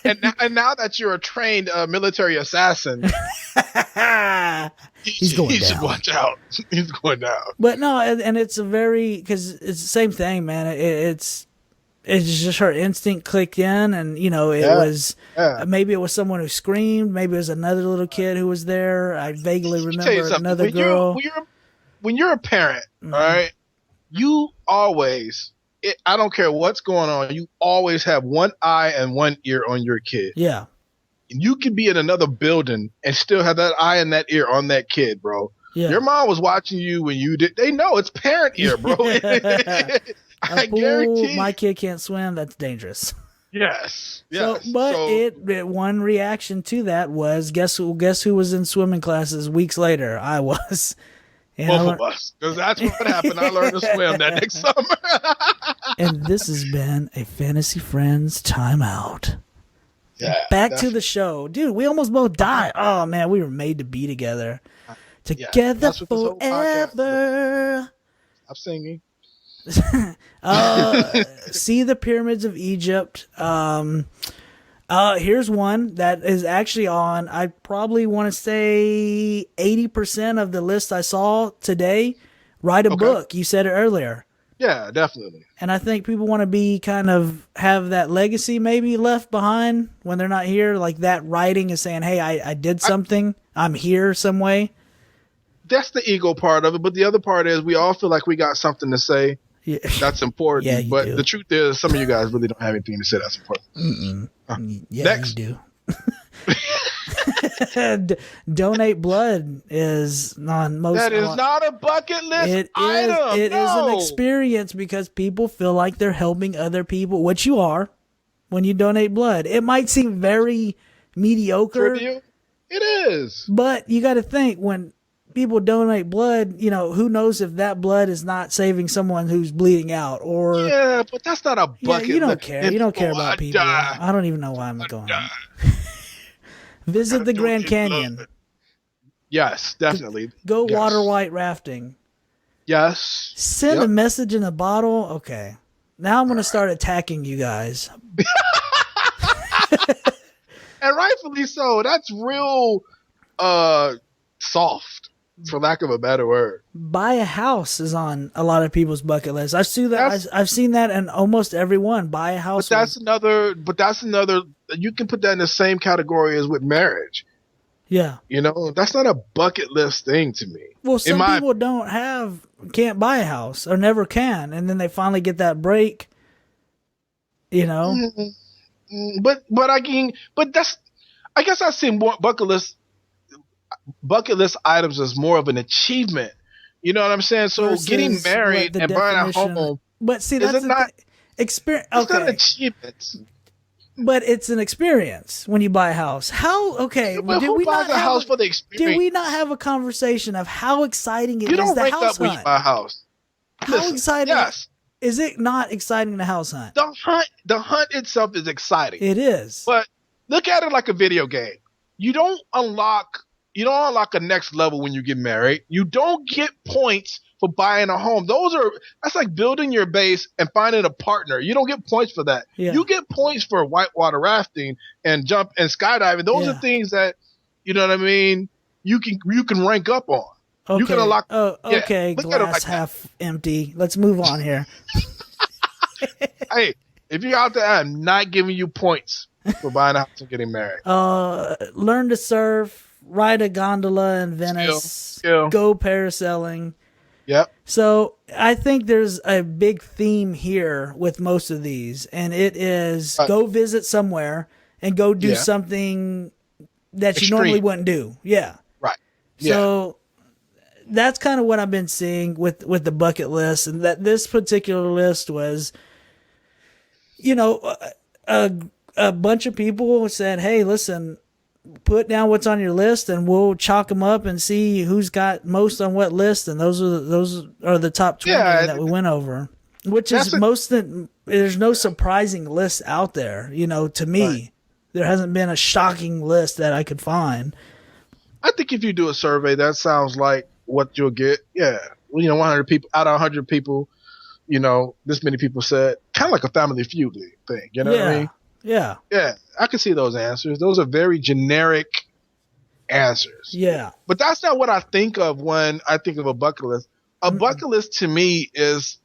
And now that you're a trained military assassin. He's going down. Should watch out. He's going down. But no, and it's because it's the same thing, man. It's just her instinct clicked in, and it was maybe it was someone who screamed, maybe it was another little kid who was there. I vaguely remember another girl. When you're a parent, all right, you always. I don't care what's going on. You always have one eye and one ear on your kid. Yeah. You could be in another building and still have that eye and that ear on that kid, bro. Yeah. Your mom was watching you when you did. They know it's parent ear, bro. I guarantee. My kid can't swim. That's dangerous. Yes. One reaction to that was guess who was in swimming classes weeks later? I was. And both of us, because that's what happened. I learned to swim that next summer. And this has been a Fantasy Friends timeout. Yeah, back to the show. Dude, we almost both died. Oh, man, we were made to be together. Together forever. I'm singing. See the Pyramids of Egypt. Here's one that is actually on, I probably want to say 80% of the list I saw today. Write a book. You said it earlier. Yeah, definitely. And I think people want to be have that legacy maybe left behind when they're not here. Like that writing is saying, hey, I did something. I'm here some way. That's the ego part of it. But the other part is we all feel like we got something to say. Yeah. That's important. Yeah, but do. The truth is some of you guys really don't have anything to say that's important. Yeah, next. You do. Donate blood is most. That is not a bucket list item. It is an experience because people feel like they're helping other people, which you are when you donate blood. It might seem very mediocre. Trivial. It is. But you got to think when people donate blood, who knows if that blood is not saving someone who's bleeding out or. Yeah, but that's not a bucket. You don't care. You don't care about people. I don't even know why I'm going. Visit the Grand Canyon. Yes, definitely. Go water white rafting. Yes. Send a message in a bottle. Okay. Now I'm going to start attacking you guys. And rightfully so. That's real soft, for lack of a better word. Buy a house is on a lot of people's bucket list. I've seen that in almost everyone. Buy a house. But that's another. You can put that in the same category as with marriage. Yeah. That's not a bucket list thing to me. Well, some people can't buy a house or never can, and then they finally get that break. But I guess I see more bucket list items as more of an achievement. You know what I'm saying? So versus getting married and buying a home. But see, that's not experience. Okay. It's not achievement. But it's an experience when you buy a house. How? Okay. But who buys a house for the experience? Did we not have a conversation of how exciting it is? You don't the wake house up when you buy a house. How exciting? Yes. Is it not exciting the house hunt? The hunt itself is exciting. It is. But look at it like a video game. You don't unlock you don't unlock a next level when you get married. You don't get points for buying a home. That's like building your base and finding a partner. You don't get points for that. Yeah. You get points for whitewater rafting and jump and skydiving. Those are things that, you know what I mean, you can rank up on. Okay. You can unlock. Okay. Glass half empty. Let's move on here. Hey, if you're out there, I'm not giving you points for buying a house and getting married. Learn to surf, ride a gondola in Venice, go parasailing. Yep. So I think there's a big theme here with most of these, and it is go visit somewhere and go do something that you normally wouldn't do. Yeah. Right. Yeah. So that's kind of what I've been seeing with the bucket list, and that this particular list was, you know, a bunch of people said, hey, listen, put down what's on your list and we'll chalk them up and see who's got most on what list. And those are the top 20 that we went over, which is there's no surprising list out there. You know, to me, there hasn't been a shocking list that I could find. I think if you do a survey, that sounds like what you'll get. Yeah. Well, you know, 100 people out of 100 people, you know, this many people said, kind of like a Family Feud thing. You know what I mean? Yeah. Yeah. I can see those answers. Those are very generic answers. Yeah. But that's not what I think of when I think of a bucket list. A bucket list to me it's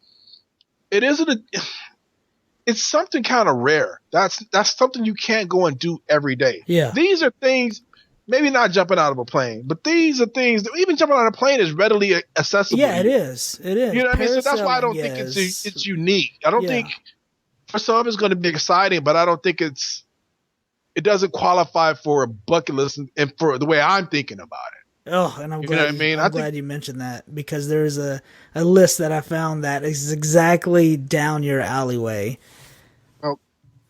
something kind of rare. That's something you can't go and do every day. Yeah. These are things, maybe not jumping out of a plane, but these are things that even jumping out of a plane is readily accessible. Yeah, it is. It is. You know what I mean? So that's why I don't think it's unique. I don't think for some it's going to be exciting, but I don't think it doesn't qualify for a bucket list and for the way I'm thinking about it. Oh, and I'm glad you mentioned that, because there's a list that I found that is exactly down your alleyway. Oh,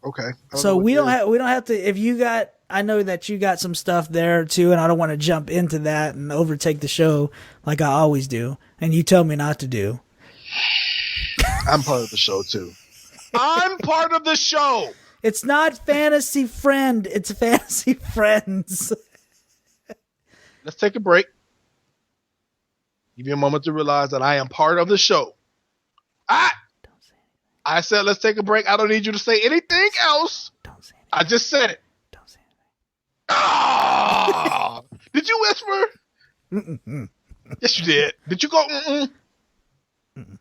okay. So we don't have to, if you got, I know that you got some stuff there too, and I don't want to jump into that and overtake the show like I always do, and you tell me not to do. I'm part of the show too. I'm part of the show. It's not Fantasy Friend. It's Fantasy Friends. Let's take a break. Give you a moment to realize that I am part of the show. I said let's take a break. I don't need you to say anything else. Don't say anything. I just said it. Don't say anything. Oh! Did you whisper? Mm-mm. Yes, you did. Did you go? Mm-mm? Mm-mm.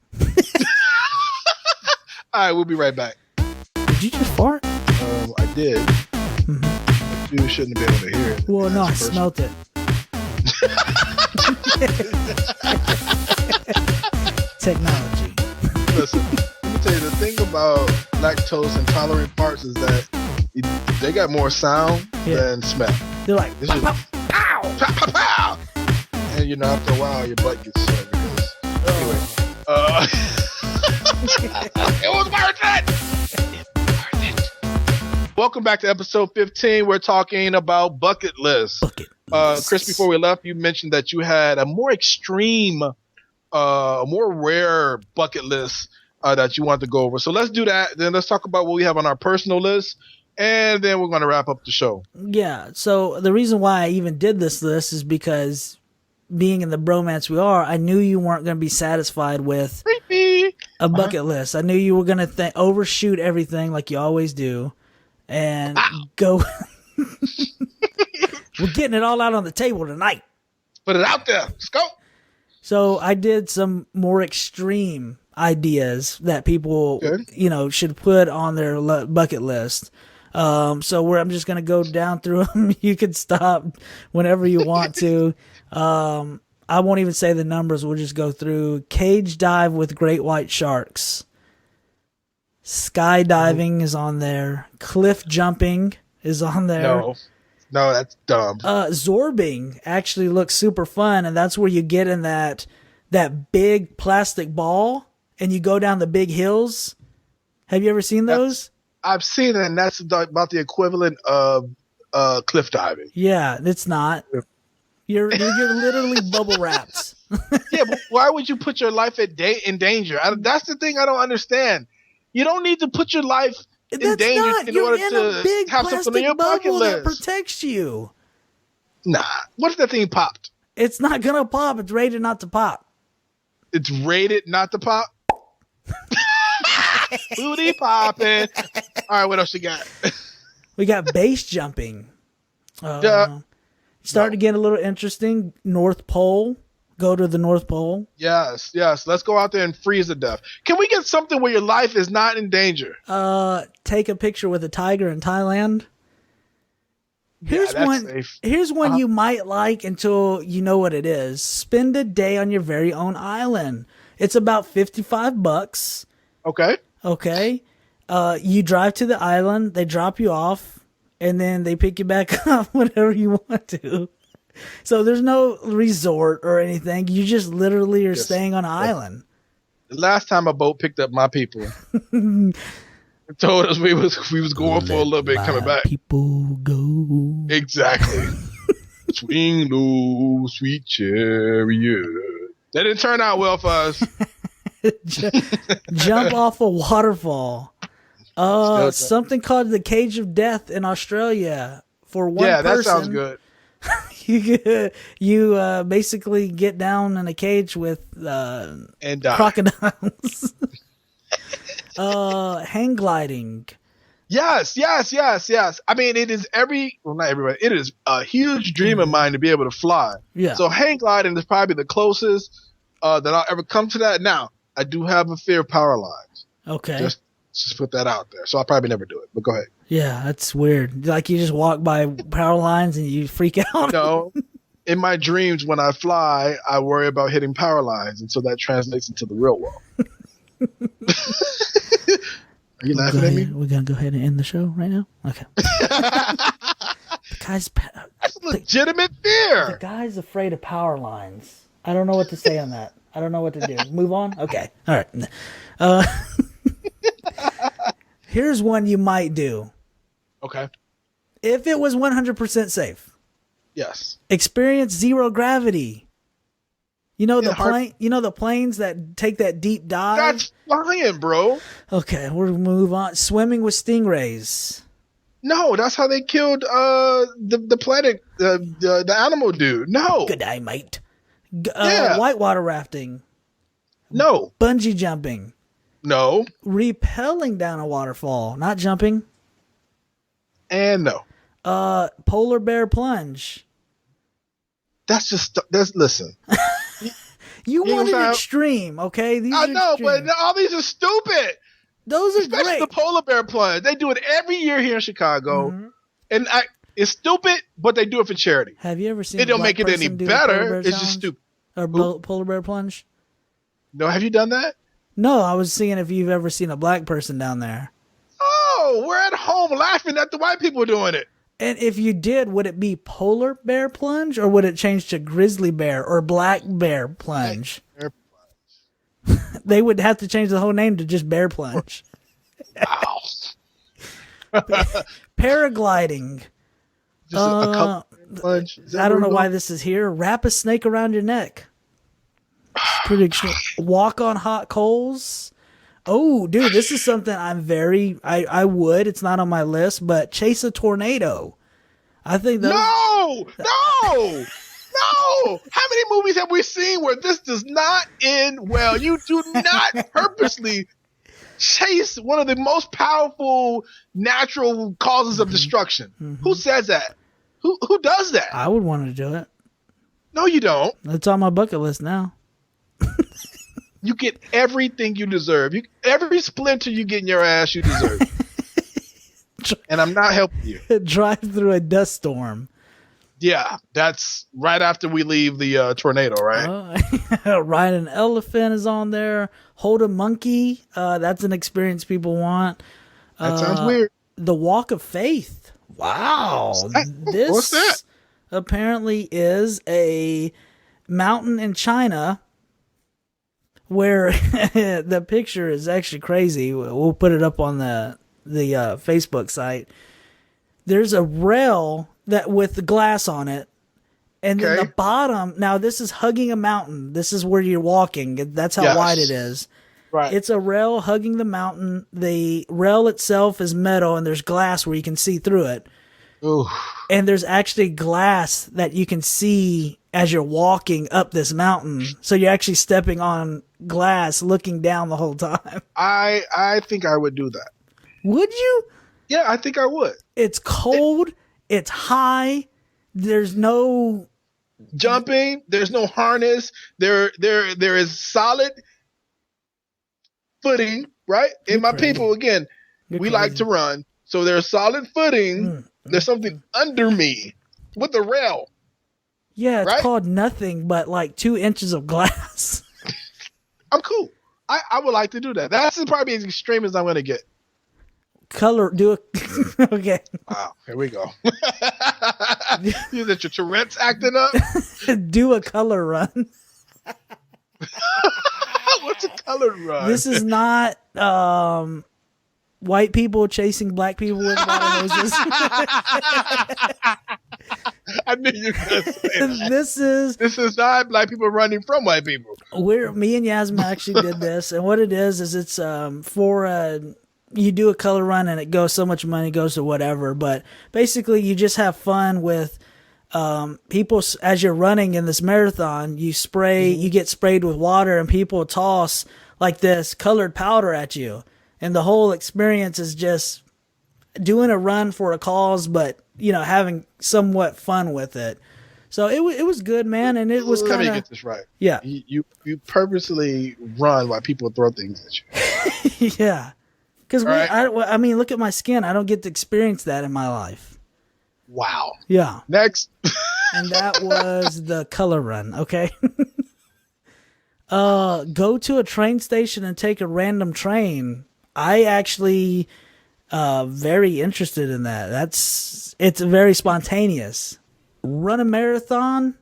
All right, we'll be right back. Did you just fart? I did. Mm-hmm. You shouldn't have been able to hear it. Well, no, I smelt it. Technology. Listen, let me tell you, the thing about lactose intolerant parts is that they got more sound than smell. They're like, pow, pow, pow, pow, pow, pow. And you know, after a while, your butt gets sore because anyway. It was worth it. Welcome back to episode 15. We're talking about bucket lists. Chris, before we left, you mentioned that you had a more extreme, more rare bucket list that you wanted to go over. So let's do that. Then let's talk about what we have on our personal list, and then we're going to wrap up the show. Yeah. So the reason why I even did this list is because, being in the bromance we are, I knew you weren't going to be satisfied with a bucket list. I knew you were going to overshoot everything like you always do. And go. We're getting it all out on the table tonight. Put it out there. Let's go. So I did some more extreme ideas that people, should put on their bucket list. I'm just going to go down through them. You can stop whenever you want to. I won't even say the numbers. We'll just go through. Cage dive with great white sharks. Skydiving is on there. Cliff jumping is on there. No, that's dumb. Zorbing actually looks super fun, and that's where you get in that big plastic ball and you go down the big hills. Have you ever seen those? I've seen it, and that's about the equivalent of cliff diving. Yeah, it's not. You're literally bubble wrapped. Yeah, but why would you put your life in danger? That's the thing I don't understand. You don't need to put your life in danger in order to have something on your bucket list. That protects you. Nah. What if that thing popped? It's not gonna pop. It's rated not to pop. It's rated not to pop? Booty popping. All right, what else you got? We got base jumping. Starting to get a little interesting. North Pole. Go to the North Pole. Yes. Let's go out there and freeze to death. Can we get something where your life is not in danger? Take a picture with a tiger in Thailand. Here's one. Safe. Here's one you might like until you know what it is. Spend a day on your very own island. It's about $55. Okay. You drive to the island. They drop you off, and then they pick you back up whenever you want to. So there's no resort or anything. You just literally are staying on an island. The last time a boat picked up my people, told us we was going for a little bit, coming back. People go. Exactly. Swing low, sweet chariot. That didn't turn out well for us. Jump off a waterfall. Something called the Cage of Death in Australia for one person. Yeah, that sounds good. You basically get down in a cage with and crocodiles. Hang gliding. Yes. I mean, it is not everybody. It is a huge dream of mine to be able to fly. Yeah. So hang gliding is probably the closest that I'll ever come to that. Now, I do have a fear of power lines. Okay. Just put that out there. So I'll probably never do it, but go ahead. Yeah, that's weird. Like you just walk by power lines and you freak out. No. In my dreams, when I fly, I worry about hitting power lines, and so that translates into the real world. Are you laughing at me? We're going to go ahead and end the show right now? Okay. That's legitimate fear. The guy's afraid of power lines. I don't know what to say on that. I don't know what to do. Move on? Okay. All right. Here's one you might do. Okay. If it was 100% safe. Yes. Experience zero gravity. You know the planes that take that deep dive? That's flying, bro. Okay, we'll move on. Swimming with stingrays. No, that's how they killed the planet, the animal dude. No. Good day, mate. Whitewater rafting. No. Bungee jumping. No. Rappelling down a waterfall, not jumping. And no. Polar bear plunge. Listen. You want an extreme, okay? I know, but all these are stupid. Those are especially great. The polar bear plunge. They do it every year here in Chicago, and it's stupid, but they do it for charity. Have you ever seen? It don't make it any better. It's just stupid. Or polar bear plunge. No, have you done that? No, I was seeing if you've ever seen a black person down there. Oh, we're at home laughing at the white people doing it. And if you did, would it be polar bear plunge or would it change to grizzly bear or black bear plunge? Bear plunge. They would have to change the whole name to just bear plunge. Wow. Paragliding. Just a couple plunge. I don't know why this is here. Wrap a snake around your neck. Pretty extreme. Walk on hot coals. Oh, dude, this is something I would. It's not on my list, but chase a tornado. I think that. No. How many movies have we seen where this does not end well? You do not purposely chase one of the most powerful natural causes of destruction. Who says that? Who does that? I would want to do it. No, you don't. It's on my bucket list now. You get everything you deserve. Every splinter you get in your ass, you deserve. And I'm not helping you. Drive through a dust storm. Yeah, that's right after we leave the tornado, right? Ride an elephant is on there. Hold a monkey. That's an experience people want. That sounds weird. The Walk of Faith. Wow. What's that? Apparently is a mountain in China where the picture is actually crazy. We'll put it up on the Facebook site. There's a rail that with the glass on it, and then the bottom. Now this is hugging a mountain. This is where you're walking. That's how wide it is. Right. It's a rail hugging the mountain. The rail itself is metal, and there's glass where you can see through it. Ooh. And there's actually glass that you can see as you're walking up this mountain. So you're actually stepping on glass, looking down the whole time. I think I would do that. Would you? Yeah, I think I would. It's cold. It's high. There's no jumping. There's no harness. There is solid footing, right? And my people, again, we like to run. So there's solid footing. There's something under me with the rail. Yeah, it's right? called nothing but like 2 inches of glass. I'm cool. I would like to do that. That's probably as extreme as I'm going to get. Do a okay. Wow, here we go. You that your Tourette's acting up? Do a color run. What's a color run? This is not white people chasing black people with water hoses. I knew you were going to say that. This is not black people running from white people. Me and Yasmin actually did this, and what it is it's for you do a color run and it goes so much money goes to whatever, but basically you just have fun with people as you're running in this marathon. You get sprayed with water and people toss like this colored powder at you, and the whole experience is just doing a run for a cause, but having somewhat fun with it. So it was good, man, and it was kind of. Let me get this right. Yeah, you purposely run while people throw things at you. Yeah. Because right. I mean, look at my skin. I don't get to experience that in my life. Wow. Yeah. Next. And that was the color run. Okay. Go to a train station and take a random train. I actually very interested in that. It's very spontaneous. Run a marathon.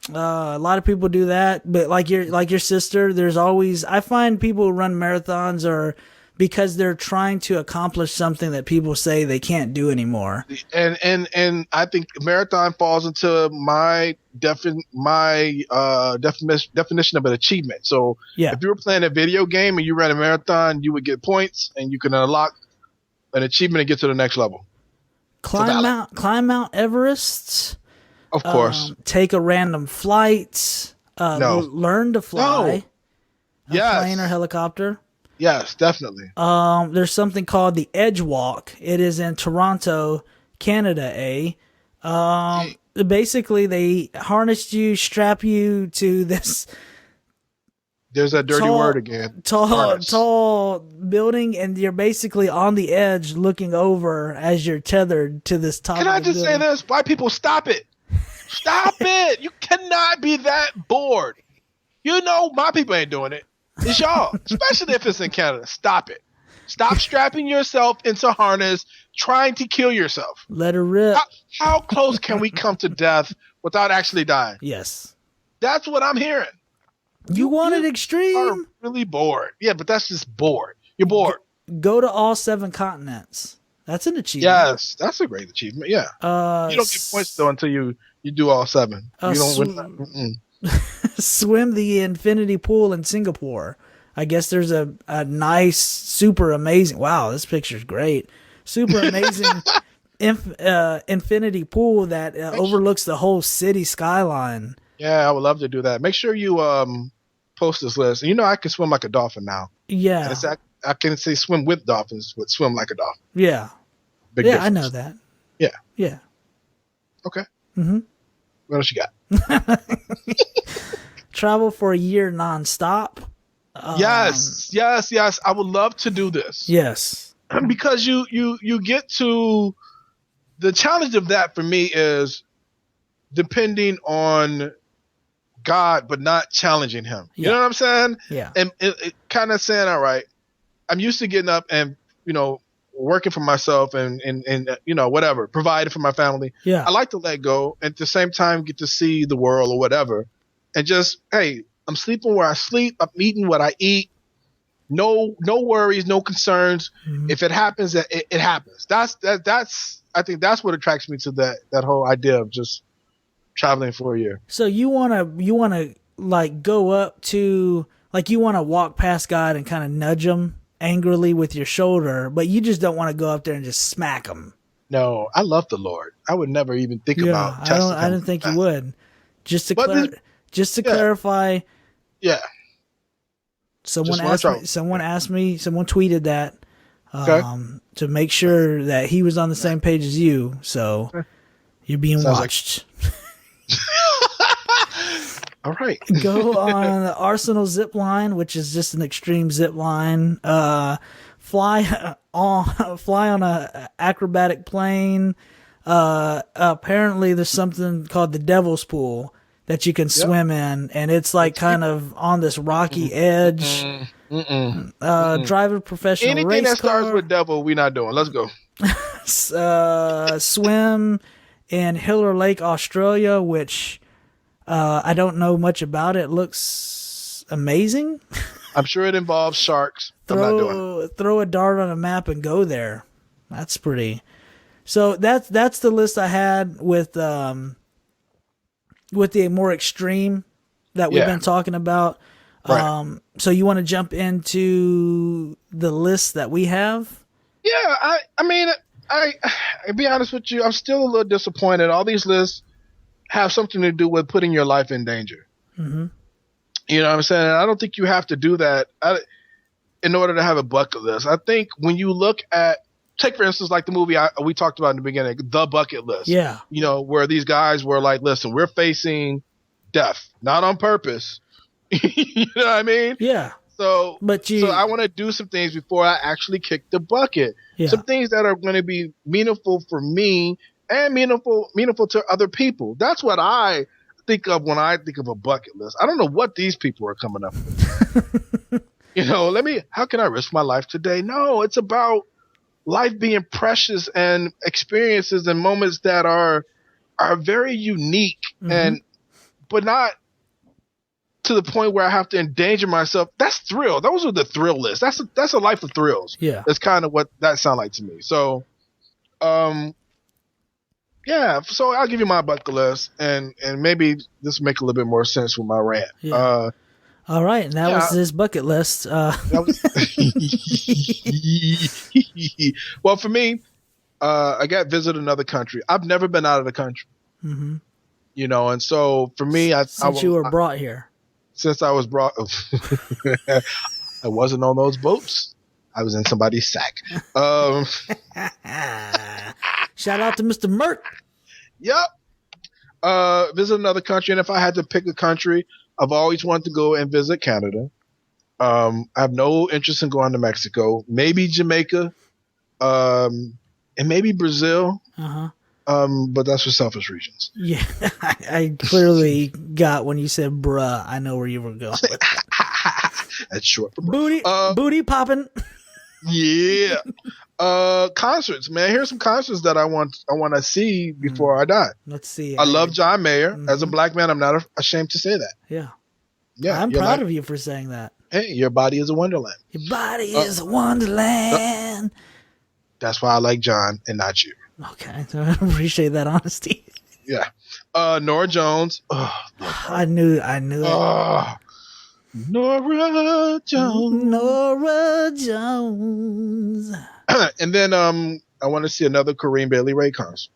A lot of people do that, but like your sister, there's always I find people who run marathons are because they're trying to accomplish something that people say they can't do anymore. And I think marathon falls into my definition of an achievement. So if you were playing a video game and you ran a marathon, you would get points and you can unlock an achievement and get to the next level. Climb Mount Everest. Of course. Take a random flight. Learn to fly. No. A plane or helicopter. Yes, definitely. There's something called the Edge Walk. It is in Toronto, Canada. Basically, they harness you, strap you to this. There's that dirty word again. Tall building, and you're basically on the edge, looking over as you're tethered to this top. Can I just say this? White people, stop it! Stop it! You cannot be that bored. My people ain't doing it. It's y'all, especially if it's in Canada. Stop it. Stop strapping yourself into harness, trying to kill yourself. Let her rip. How close can we come to death without actually dying? Yes. That's what I'm hearing. You want it extreme? Are really bored. Yeah, but that's just bored. You're bored. Go to all 7 continents. That's an achievement. Yes, that's a great achievement. Yeah. You don't get points though until you do all 7. You don't win. Swim the infinity pool in Singapore. I guess there's a nice, super amazing. Wow, this picture's great. Super amazing infinity pool that overlooks the whole city skyline. Yeah, I would love to do that. Make sure you post this list. I can swim like a dolphin now. Yeah. I can say swim with dolphins, but swim like a dolphin. Yeah. Big yeah, difference. I know that. Yeah. Yeah. Okay. Mm-hmm. What else you got? Travel for a year nonstop. Yes. I would love to do this. Yes. Because you get to the challenge of that for me is depending on God, but not challenging him. Yeah. You know what I'm saying? Yeah. And it kind of saying, all right, I'm used to getting up and, working for myself and whatever, providing for my family. Yeah. I like to let go and at the same time get to see the world or whatever. And just, hey, I'm sleeping where I sleep. I'm eating what I eat. No worries, no concerns. Mm-hmm. If it happens, it happens. I think that's what attracts me to that whole idea of just traveling for a year. So you wanna like go up to, like, you wanna walk past God and kind of nudge him angrily with your shoulder, but you just don't want to go up there and just smack him. No, I love the Lord. I would never even think Yeah, about testing I him. didn't think you would. Just to But yeah, clarify, yeah. someone Just want to asked try. me. Someone tweeted that Okay. to make sure that he was on the same page as you. So you're being Sounds like watched. all right. Go on the Arsenal zip line, which is just an extreme zip line. Fly on a acrobatic plane. Apparently there's something called the Devil's Pool that you can swim in, and it's like kind of on this rocky edge. Drive a professional Anything race that starts car. with devil, we not doing. Let's go. Swim in Hiller Lake, Australia, which I don't know much about. It looks amazing. I'm sure it involves sharks. I'm not doing it. Throw a dart on a map and go there. That's pretty. So that's the list I had with the more extreme that we've been talking about. Right. So you want to jump into the list that we have? Yeah, I mean, I'll be honest with you, I'm still a little disappointed. All these lists have something to do with putting your life in danger. Mm-hmm. You know what I'm saying? I don't think you have to do that in order to have a bucket list. I think when you look at, take for instance, like the movie we talked about in the beginning, The Bucket List. Yeah. You know, where these guys were like, listen, we're facing death, not on purpose. You know what I mean? Yeah. So I want to do some things before I actually kick the bucket. Yeah. Some things that are going to be meaningful for me and meaningful to other people. That's what I think of when I think of a bucket list. I don't know what these people are coming up with. You know, how can I risk my life today? No, it's about life being precious and experiences and moments that are very unique but not to the point where I have to endanger myself. That's thrill. Those are the thrill lists. That's a life of thrills. Yeah. That's kind of what that sounds like to me. So, yeah. So I'll give you my bucket list, and maybe this will make a little bit more sense with my rant. Yeah. All right, and that was his bucket list. Well, for me, I got to visit another country. I've never been out of the country. Mm-hmm. You know, and so for me, since you were brought here. Since I was brought, I wasn't on those boats. I was in somebody's sack. Shout out to Mr. Merc. Yep. Visit another country, and if I had to pick a country, I've always wanted to go and visit Canada. I have no interest in going to Mexico. Maybe Jamaica, and maybe Brazil. But that's for selfish reasons. Yeah, I clearly got when you said bruh, I know where you were going with that. That's short for booty popping. Yeah. Concerts, man. Here's some concerts that I want to see before I die. Let's see. I love John Mayer. As a black man, I'm not ashamed to say that. Yeah. Yeah. I'm proud of you for saying that. Hey, your body is a wonderland. Your body is a wonderland. That's why I like John and not you. Okay. I appreciate that honesty. Yeah. Nora Jones. I knew it. Nora Jones. Nora Jones. And then I want to see another Kareem Bailey Ray concert.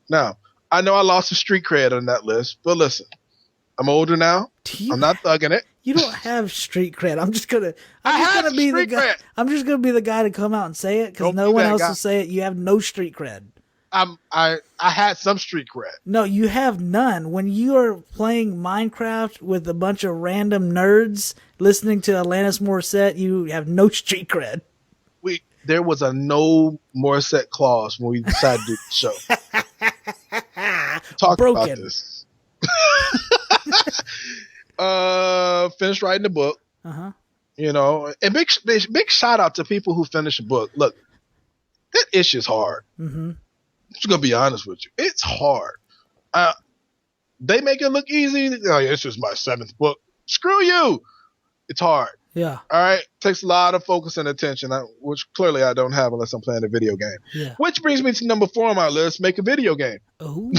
Now, I know I lost some street cred on that list, but listen, I'm older now. I'm not thugging it. You don't have street cred. I'm just gonna be the guy. I'm just gonna be the guy to come out and say it because no one else will say it. You have no street cred. I had some street cred. No, you have none. When you are playing Minecraft with a bunch of random nerds listening to Alanis Morissette, you have no street cred. There was a no Morissette clause when we decided to do the show. Talk about this. Finished writing the book. You know, and big shout out to people who finish a book. Look, that issue is hard. I'm just gonna be honest with you. It's hard. They make it look easy. Oh, yeah, this is my 7th book. Screw you. It's hard. Yeah. All right. Takes a lot of focus and attention, which clearly I don't have unless I'm playing a video game. Yeah. Which brings me to number 4 on my list: make a video game. Oh.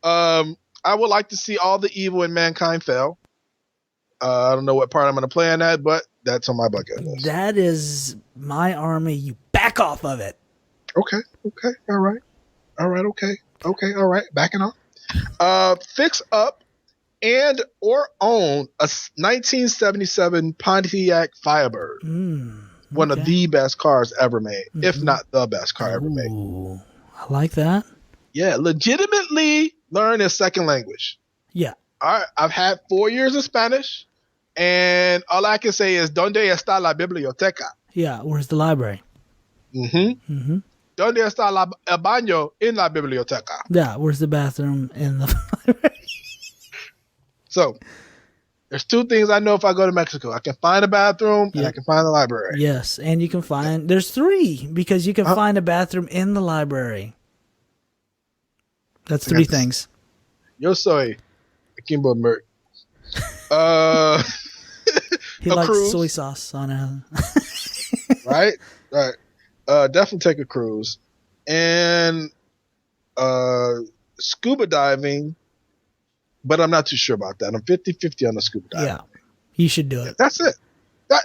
I would like to see all the evil in mankind fail. I don't know what part I'm going to play in that, but that's on my bucket list. That is my army. You back off of it. Okay. Okay. All right. All right. Okay. Okay. All right. Backing off. Fix up and or own a 1977 Pontiac Firebird. One of Okay. the best cars ever made, if not the best car ever made. Ooh, I like that. Yeah, legitimately learn a second language. Yeah. All right, I've had 4 years of Spanish, and all I can say is "Donde está la biblioteca?" Yeah. Where's the library? ¿Donde está el baño en la biblioteca? Yeah. Where's the bathroom in the library? So, there's two things I know if I go to Mexico. I can find a bathroom and I can find the library. Yes, and you can find there's three because you can find a bathroom in the library. That's three things. Yo soy Kimbo Merc. He likes cruise. Soy sauce on it. Right. Definitely take a cruise. And scuba diving, but I'm not too sure about that. I'm 50-50 on the scuba diving. Yeah, you should do it. That's it.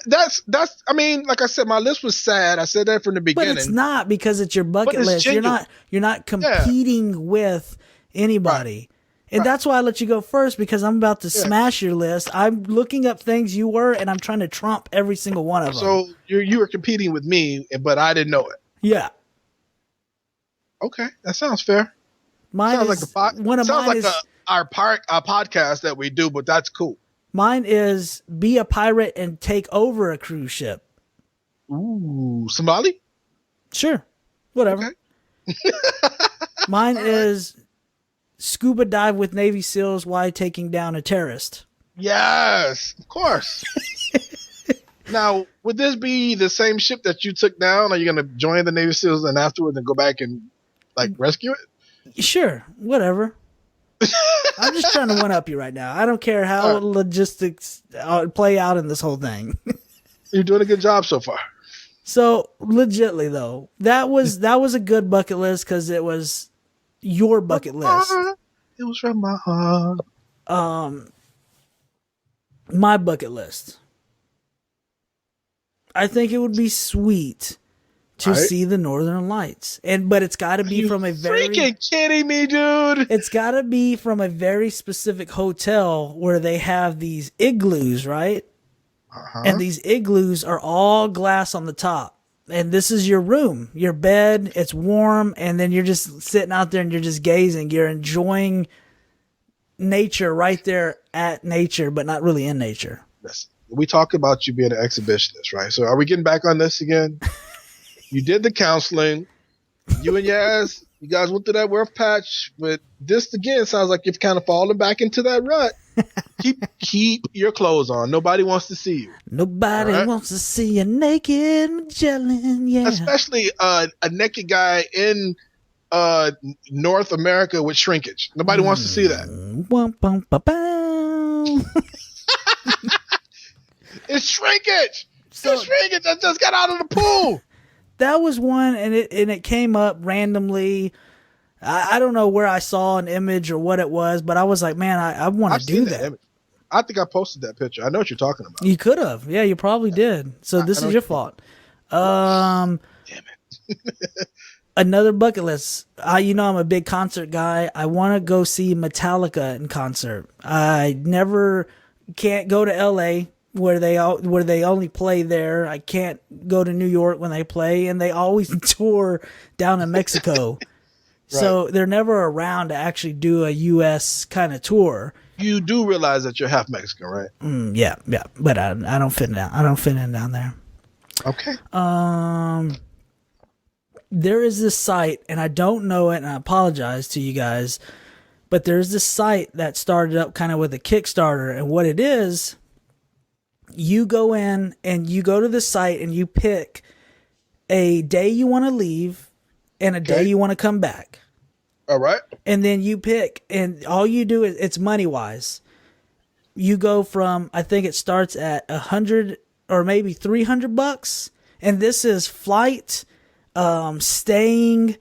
That's. I mean, like I said, my list was sad. I said that from the beginning. But it's not because it's your bucket list. Genuine. You're not competing with anybody. Right. And that's why I let you go first, because I'm about to smash your list. I'm looking up things you were, and I'm trying to trump every single one of them. So you were competing with me, but I didn't know it. Yeah. Okay, that sounds fair. Mine sounds is like our podcast that we do, but that's cool. Mine is be a pirate and take over a cruise ship. Ooh, Somali? Sure, whatever. Okay. Mine is scuba dive with Navy SEALs while taking down a terrorist. Yes, of course. Now, would this be the same ship that you took down? Are you going to join the Navy SEALs and afterwards and go back and rescue it? Sure, whatever. I'm just trying to one up you right now. I don't care how logistics play out in this whole thing. You're doing a good job so far. So, legitly though, that was a good bucket list because it was your bucket list. It was from my heart. My bucket list. I think it would be sweet to see the Northern Lights, but it's got to be from a very freaking kidding me, dude. It's got to be from a very specific hotel where they have these igloos, right? And these igloos are all glass on the top, and this is your room, your bed. It's warm, and then you're just sitting out there and you're just gazing. You're enjoying nature right there at nature, but not really in nature. Yes. We talked about you being an exhibitionist, right? So are we getting back on this again? You did the counseling. You and Yaz, you guys went through that rough patch, but this again sounds like you've kind of fallen back into that rut. Keep your clothes on. Nobody wants to see you. Nobody wants to see you naked, Majelen. Yeah, especially a naked guy in North America with shrinkage. Nobody wants to see that. It's shrinkage. It's shrinkage. I just got out of the pool. That was one, and it came up randomly. I don't know where I saw an image or what it was, but I was like, man, I want to do that. I think I posted that picture. I know what you're talking about. You could have. Yeah, you probably did. So this is your fault. Damn it. Another bucket list. I'm a big concert guy. I want to go see Metallica in concert. I can't go to LA where they only play there. I can't go to New York when they play, and they always tour down in Mexico. So they're never around to actually do a U.S. kind of tour. You do realize that you're half Mexican, right? Yeah, but I don't fit in. I don't fit in down there. Okay. There is this site, and I don't know it, and I apologize to you guys, but there's this site that started up kind of with a Kickstarter, and what it is, you go in and you go to the site and you pick a day you want to leave and a day you want to come back. All right. And then you pick, and all you do is, it's money wise. You go from, I think it starts at $100 or maybe $300, and this is flight, staying,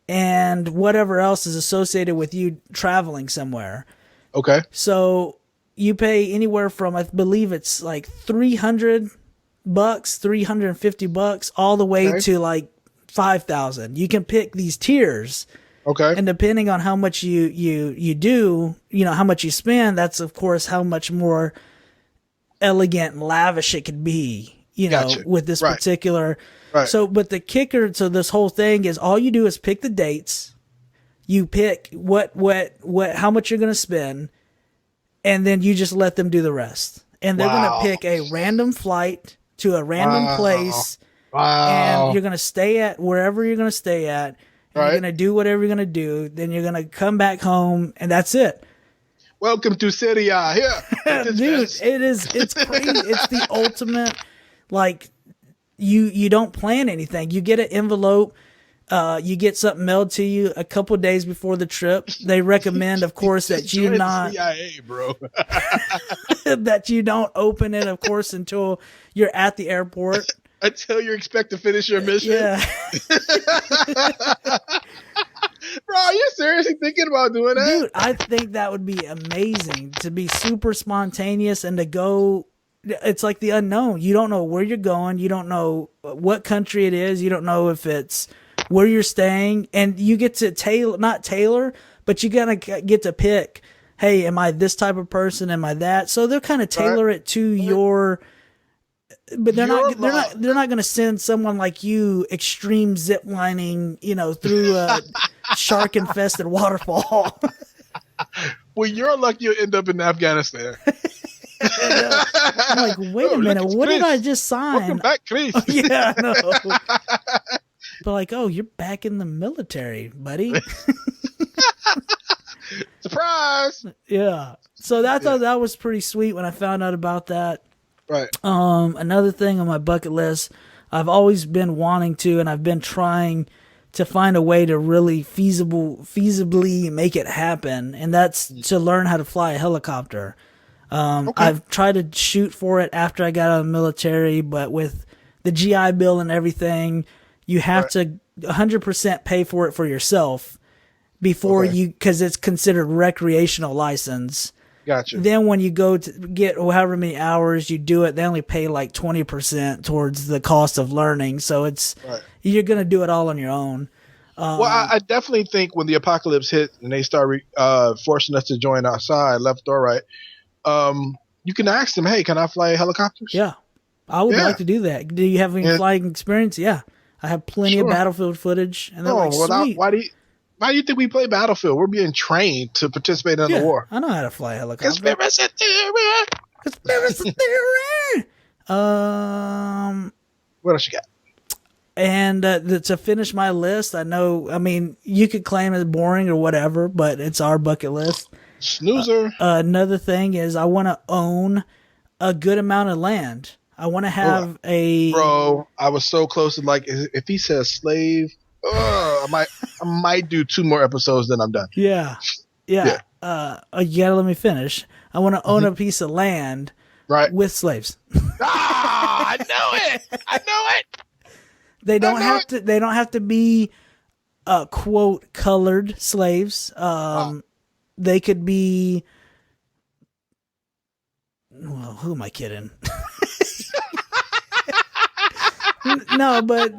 and whatever else is associated with you traveling somewhere. Okay. So you pay anywhere from, I believe it's like $300, $350, all the way to like $5,000. You can pick these tiers. Okay. And depending on how much you do, how much you spend, that's of course how much more elegant and lavish it could be, Gotcha. with this Right. particular. Right. So, but the kicker to this whole thing is all you do is pick the dates. You pick how much you're going to spend, and then you just let them do the rest. And they're going to pick a random flight to a random place. Wow. And you're going to stay at wherever you're going to stay at. And you're going to do whatever you're going to do. Then you're going to come back home, and that's it. Welcome to Syria. Here. Dude, it's crazy. It's the ultimate, like, you don't plan anything. You get an envelope. You get something mailed to you a couple of days before the trip. They recommend, of course, that you not CIA, bro. that you don't open it, of course, until you're at the airport. Until you expect to finish your mission. Yeah. Bro, are you seriously thinking about doing that? Dude, I think that would be amazing to be super spontaneous and to go. It's like the unknown. You don't know where you're going. You don't know what country it is. You don't know if it's where you're staying. And you get to not tailor, but you gotta get to pick, hey, am I this type of person? Am I that? So they'll kind of tailor it to your. But they're not going to send someone like you extreme zip lining, through a shark infested waterfall. Well, you're lucky you'll end up in Afghanistan. I'm like, wait a minute, what did I just sign? Welcome back, Chris. Yeah, I know. But like, you're back in the military, buddy. Surprise! Yeah. So I thought that was pretty sweet when I found out about that. Right. Another thing on my bucket list, I've always been wanting to, and I've been trying to find a way to really feasibly make it happen, and that's to learn how to fly a helicopter. I've tried to shoot for it after I got out of the military, but with the GI Bill and everything, you have to 100% pay for it for yourself before because it's considered recreational license. Gotcha. Then when you go to get however many hours you do it, they only pay like 20% towards the cost of learning. So you're going to do it all on your own. Well, I definitely think when the apocalypse hit and they start forcing us to join outside, left or right, you can ask them, hey, can I fly helicopters? Yeah. I would like to do that. Do you have any flying experience? Yeah. I have plenty of Battlefield footage. And they're sweet. Why do you think we play Battlefield? We're being trained to participate in the war. I know how to fly a helicopter. Conspiracy theory. Conspiracy theory. What else you got? And to finish my list, you could claim it's boring or whatever, but it's our bucket list. Snoozer. Another thing is I want to own a good amount of land. I want to have Bro, I was so close to if he says slave, I might do 2 more episodes, then I'm done. Yeah. You gotta let me finish. I want to own a piece of land with slaves. I know it. They don't have to be quote colored slaves. They could be, well, who am I kidding? No, but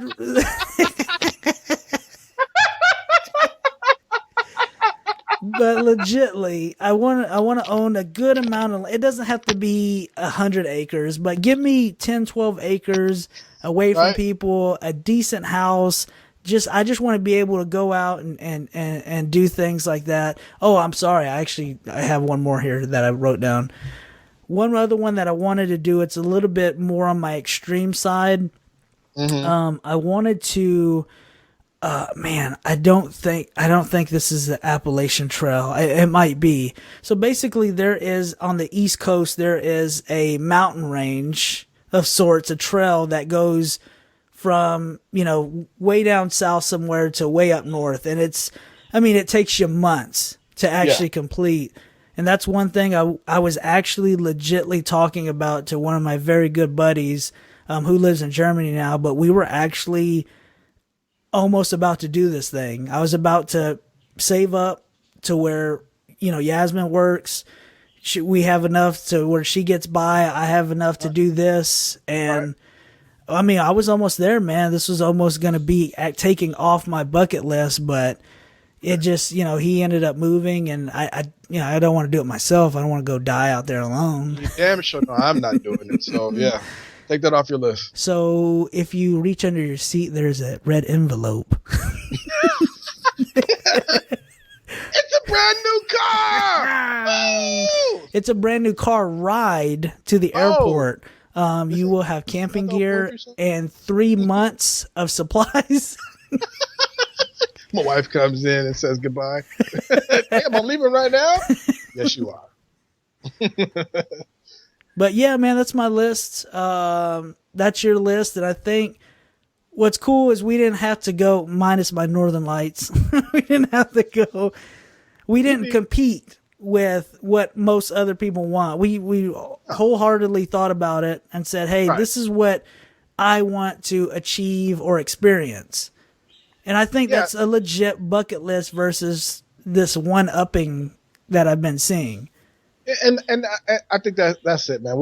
legitly, I want to own a good amount of. It doesn't have to be 100 acres, but give me 10, 12 acres away from people, a decent house. I just want to be able to go out and do things like that. Oh, I'm sorry. I have one more here that I wrote down. One other one that I wanted to do. It's a little bit more on my extreme side. Mm-hmm. I wanted to. I don't think this is the Appalachian Trail. It might be. So basically, there is on the East Coast there is a mountain range of sorts, a trail that goes from, way down south somewhere to way up north. And it takes you months to actually complete. And that's one thing I was actually legitly talking about to one of my very good buddies, who lives in Germany now, but we were actually almost about to do this thing. I was about to save up to where, Yasmin works. We have enough to where she gets by. I have enough to do this. And, I mean, I was almost there, man. This was almost going to be taking off my bucket list, but it just, he ended up moving, and I don't want to do it myself. I don't want to go die out there alone. You damn sure no, I'm not doing it. So yeah, take that off your list. So if you reach under your seat, there's a red envelope. It's a brand new car. Oh! It's a brand new car ride to the airport. You will have camping gear and 3 months of supplies. My wife comes in and says goodbye. Damn, I'm leaving right now? Yes, you are. But yeah, man, that's my list. That's your list. And I think what's cool is we didn't have to go, minus my Northern Lights. We didn't have to go. We didn't compete with what most other people want. We wholeheartedly thought about it and said, hey, This is what I want to achieve or experience. And I think that's a legit bucket list versus this one-upping that I've been seeing. And I think that's it, man.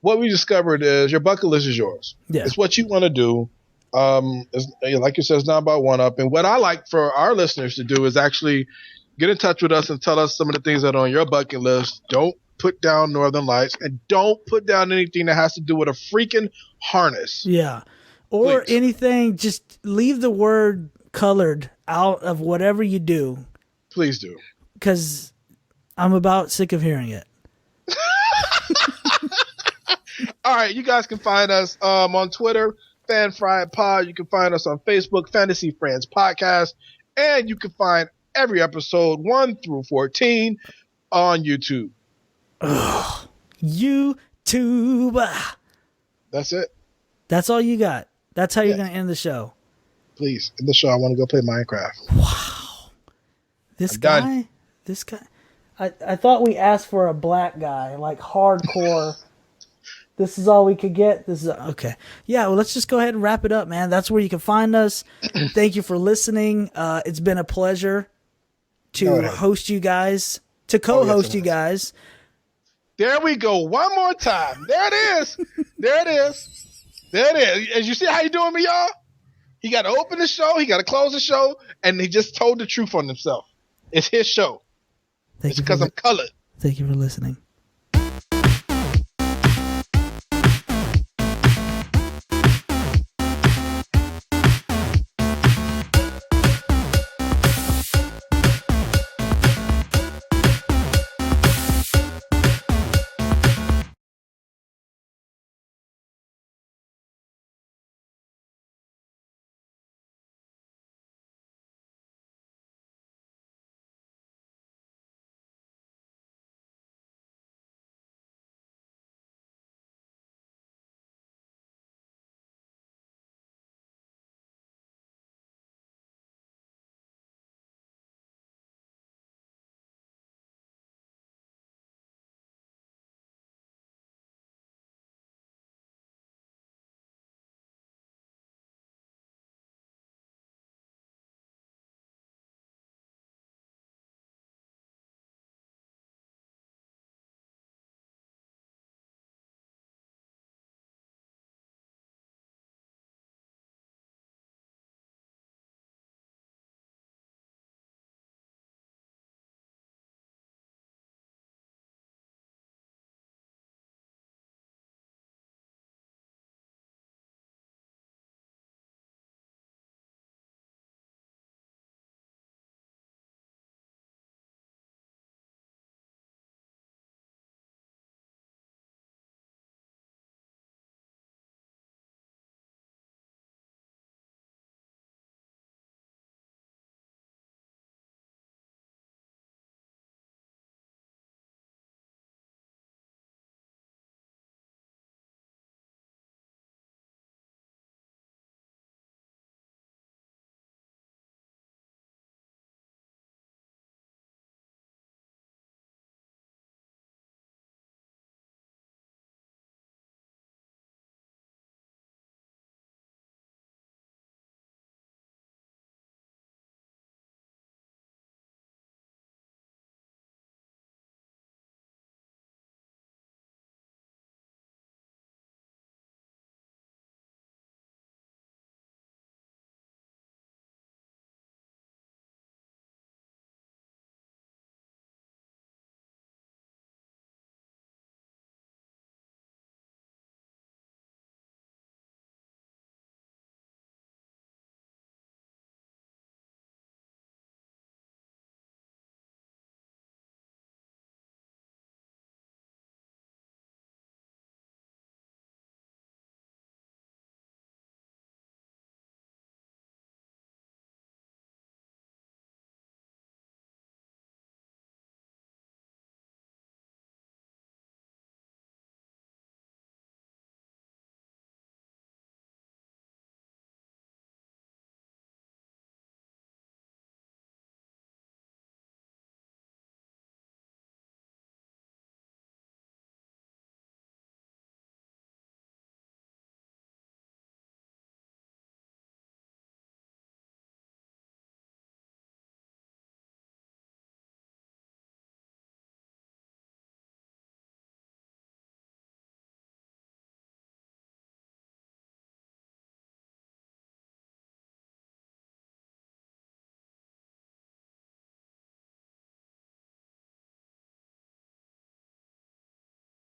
What we discovered is your bucket list is yours. Yeah. It's what you want to do. Like you said, it's not about one-upping. What I like for our listeners to do is actually get in touch with us and tell us some of the things that are on your bucket list. Don't put down Northern Lights, and don't put down anything that has to do with a freaking harness. Yeah. Or Please. anything, just leave the word colored out of whatever you do. Please do. Because I'm about sick of hearing it. All right, you guys can find us on Twitter, FanFriedPod. You can find us on Facebook, Fantasy Friends Podcast. And you can find every episode 1 through 14 on YouTube. Ugh. YouTube. That's it. That's all you got. That's how you're going to end the show. Please, in the show, I want to go play Minecraft. Wow. This guy. I thought we asked for a black guy, like hardcore. This is all we could get. This is okay. Yeah, well, let's just go ahead and wrap it up, man. That's where you can find us. Thank you for listening. It's been a pleasure to host you guys, to co-host you guys. There we go. One more time. There it is. There it is. There it is. As you see how you doing me, y'all? He got to open the show. He got to close the show. And he just told the truth on himself. It's his show. It's because I'm colored. Thank you for listening.